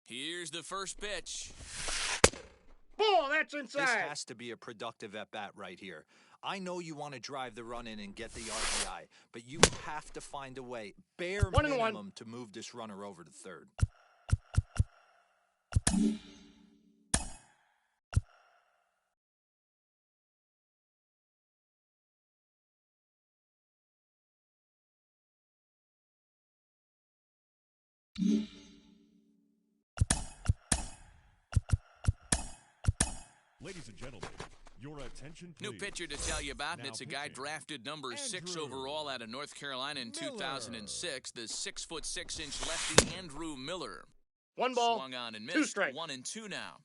Here's the first pitch. Ball, that's inside. This has to be a productive at-bat right here. I know you want to drive the run in and get the RBI, but you have to find a way, bare 1-1, minimum, to move this runner over to third. Ladies and gentlemen, your attention please. New pitcher to tell you about, and Now it's a guy pitching, drafted number 6 Andrew overall out of North Carolina in Miller. 2006, the 6'6" lefty Andrew Miller. 1 ball, Swung on and 2 missed. strikes. 1-2 now.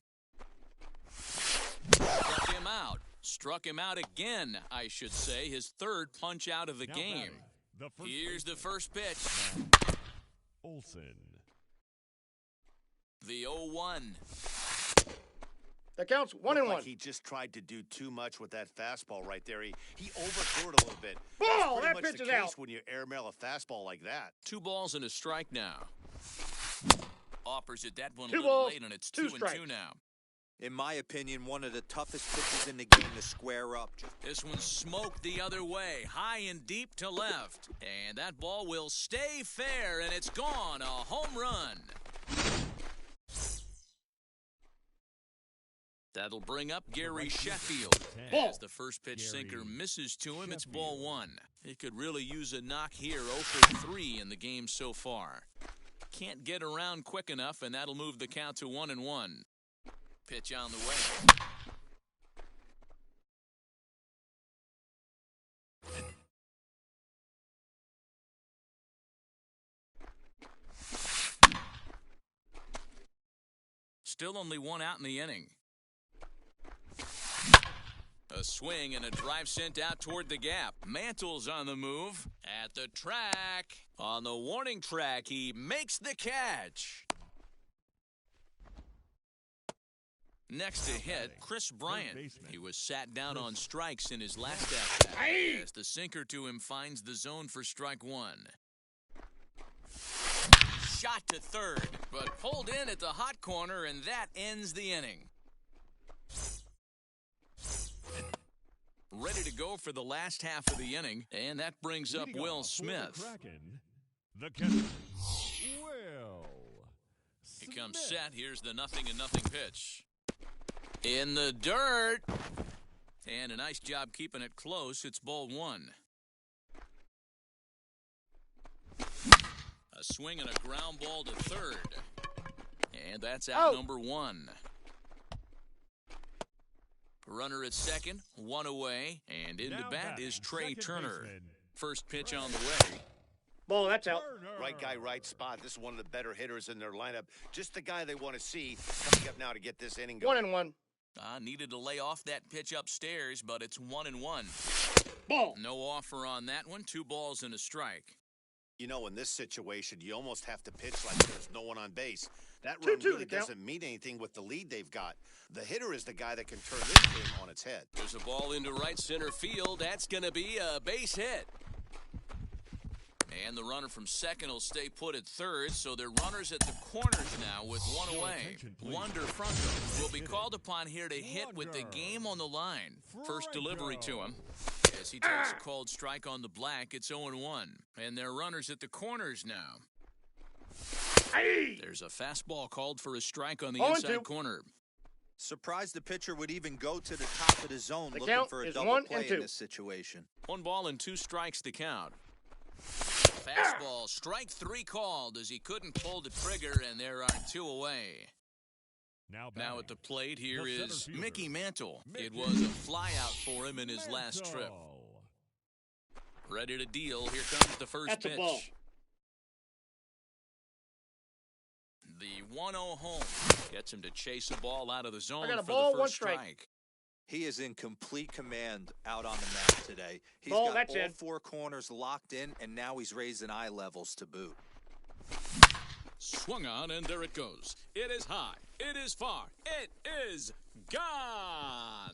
Struck him out again, I should say. His third punch out of the Now game. batting, the first Here's the first pitch. Olsen. The 0-1. The count's 1-1. Like he just tried to do too much with that fastball right there. He overthrew it a little bit. Ball! That's That pretty pitch much is the case out. when you airmail a fastball like that. 2 balls and a strike now. Offers it that one a 2 little balls, late, and it's 2 2-2 strikes. now. In my opinion, one of the toughest pitches in the game to square up. This one smoked the other way, high and deep to left. And that ball will stay fair, and it's gone. A home run. That'll bring up Gary Sheffield. Ball. As the first pitch sinker misses to him, it's Sheffield. ball 1. He could really use a knock here, 0 for 3 in the game so far. Can't get around quick enough, and that'll move the count to 1-1. Pitch on the way. Still only 1 out in the inning. A swing and a drive sent out toward the gap. Mantle's on the move. At the track. On the warning track, he makes the catch. Next to hit, Chris Bryant. He was sat down on strikes in his last at-bat. As the sinker to him finds the zone for strike 1. Shot to third, but pulled in at the hot corner, and that ends the inning. Ready to go for the last half of the inning, and that brings up Leading Will off for Smith. the Kraken, the catcher, Will He comes Smith. set. Here's the 0-0 pitch. In the dirt. And a nice job keeping it close. It's ball 1. A swing and a ground ball to third. And that's out number 1. Runner at second, 1 away. And in to Now bat batting, is Trey second Turner. baseman, First pitch on the way. Ball, that's out. Turner. Right guy, right spot. This is one of the better hitters in their lineup. Just the guy they want to see coming up now to get this inning going. 1-1. Needed to lay off that pitch upstairs, but it's 1-1. Ball. No offer on that one. 2 balls and a strike. You know, in this situation, you almost have to pitch like there's no one on base. That run 2-2 really to count. doesn't mean anything with the lead they've got. The hitter is the guy that can turn this game on its head. There's a ball into right center field. That's going to be a base hit. And the runner from second will stay put at third, so they're runners at the corners now with 1 away. attention, please. Wander Franco will be called upon here to hit with the game on the line. First delivery to him. As he takes a called strike on the black, it's 0-1. And they're runners at the corners now. There's a fastball called for a strike on the 0-2. inside corner. Surprised the pitcher would even go to the top of the zone The looking count for a is double 1 play and in 2. this situation. 1 ball and 2 strikes to count. Fastball, strike 3 called as he couldn't pull the trigger, and there are 2 away. Now Now at the plate, here the is center fielder, Mickey Mantle. It Mickey was a flyout for him in his last trip. Mantle. Ready to deal. Here comes the first That's a pitch. ball. The 1-0 home gets him to chase a ball out of the zone I got a for ball, the 1 first strike. strike. He is in complete command out on the mound today. He's Ball, got that's all in. 4 corners locked in, and now he's raising eye levels to boot. Swung on, and there it goes. It is high. It is far. It is gone.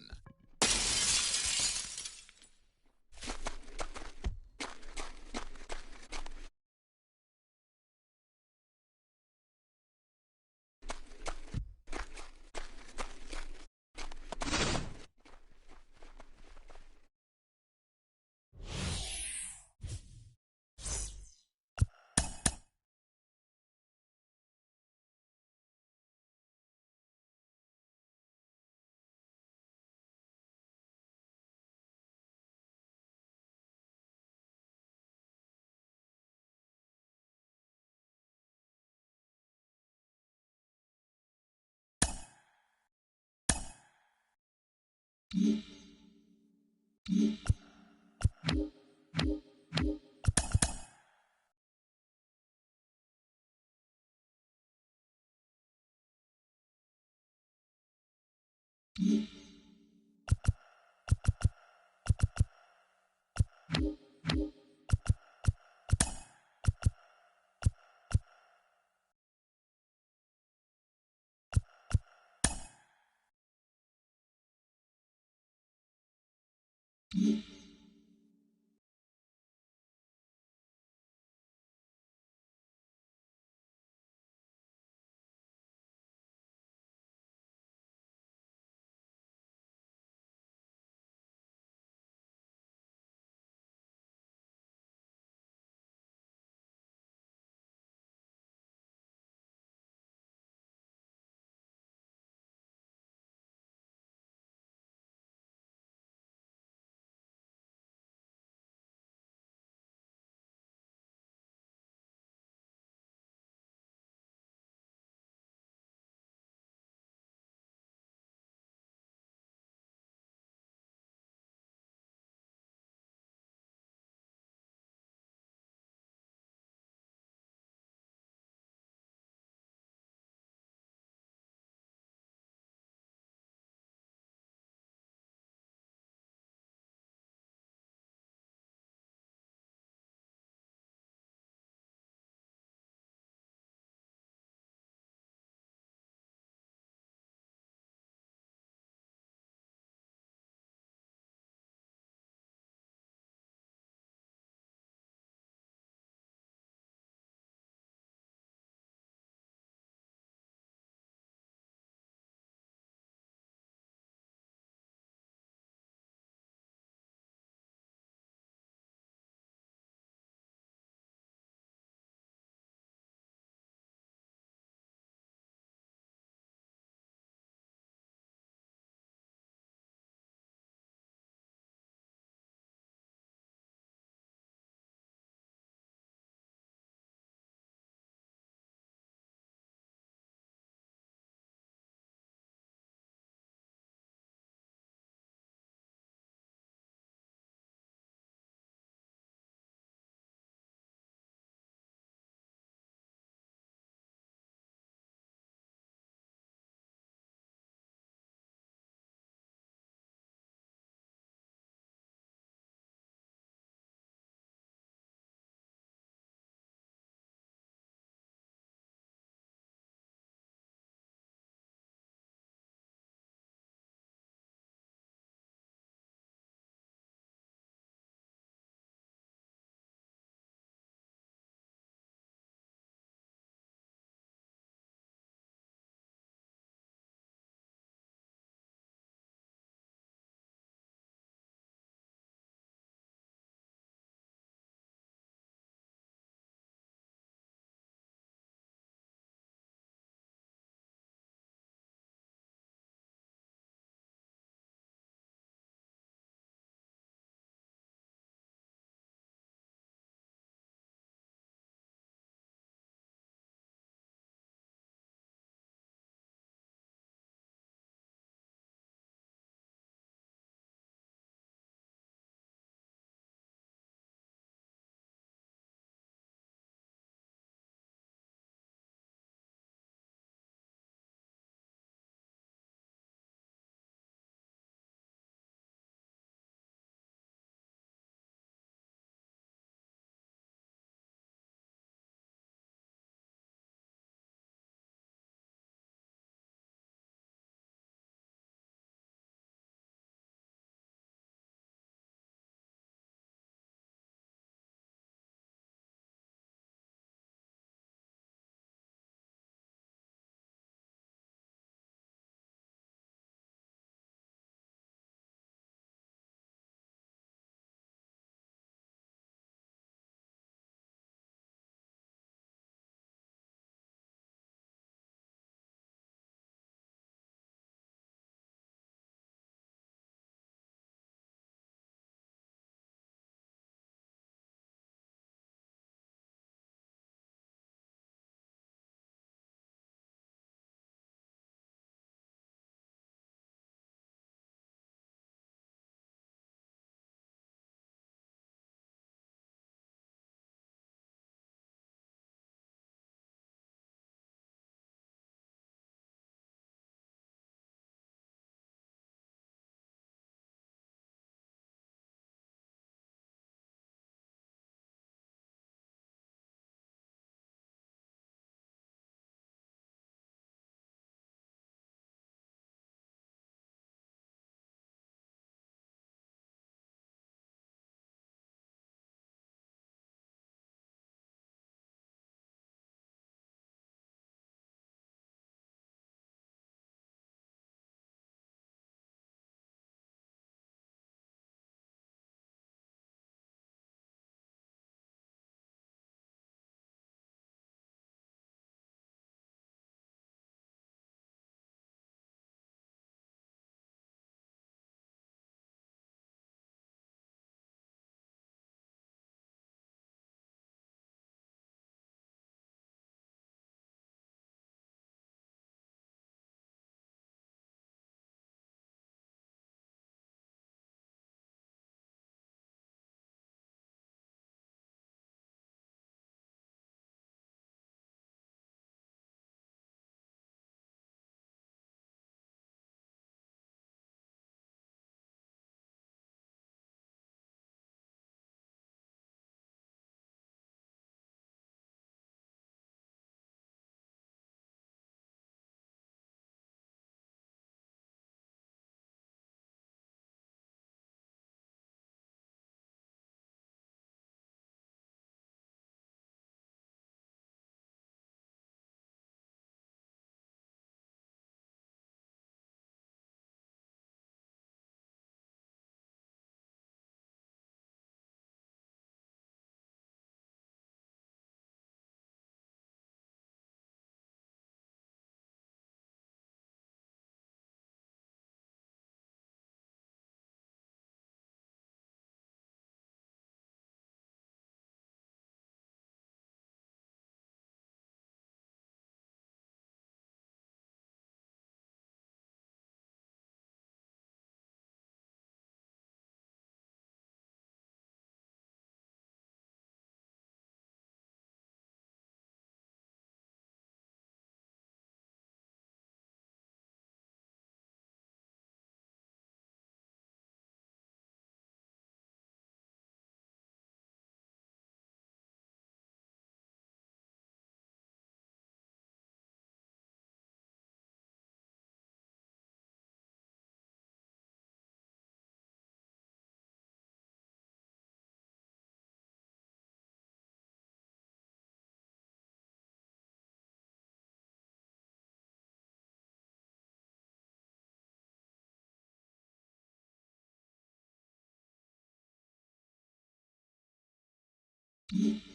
Ball.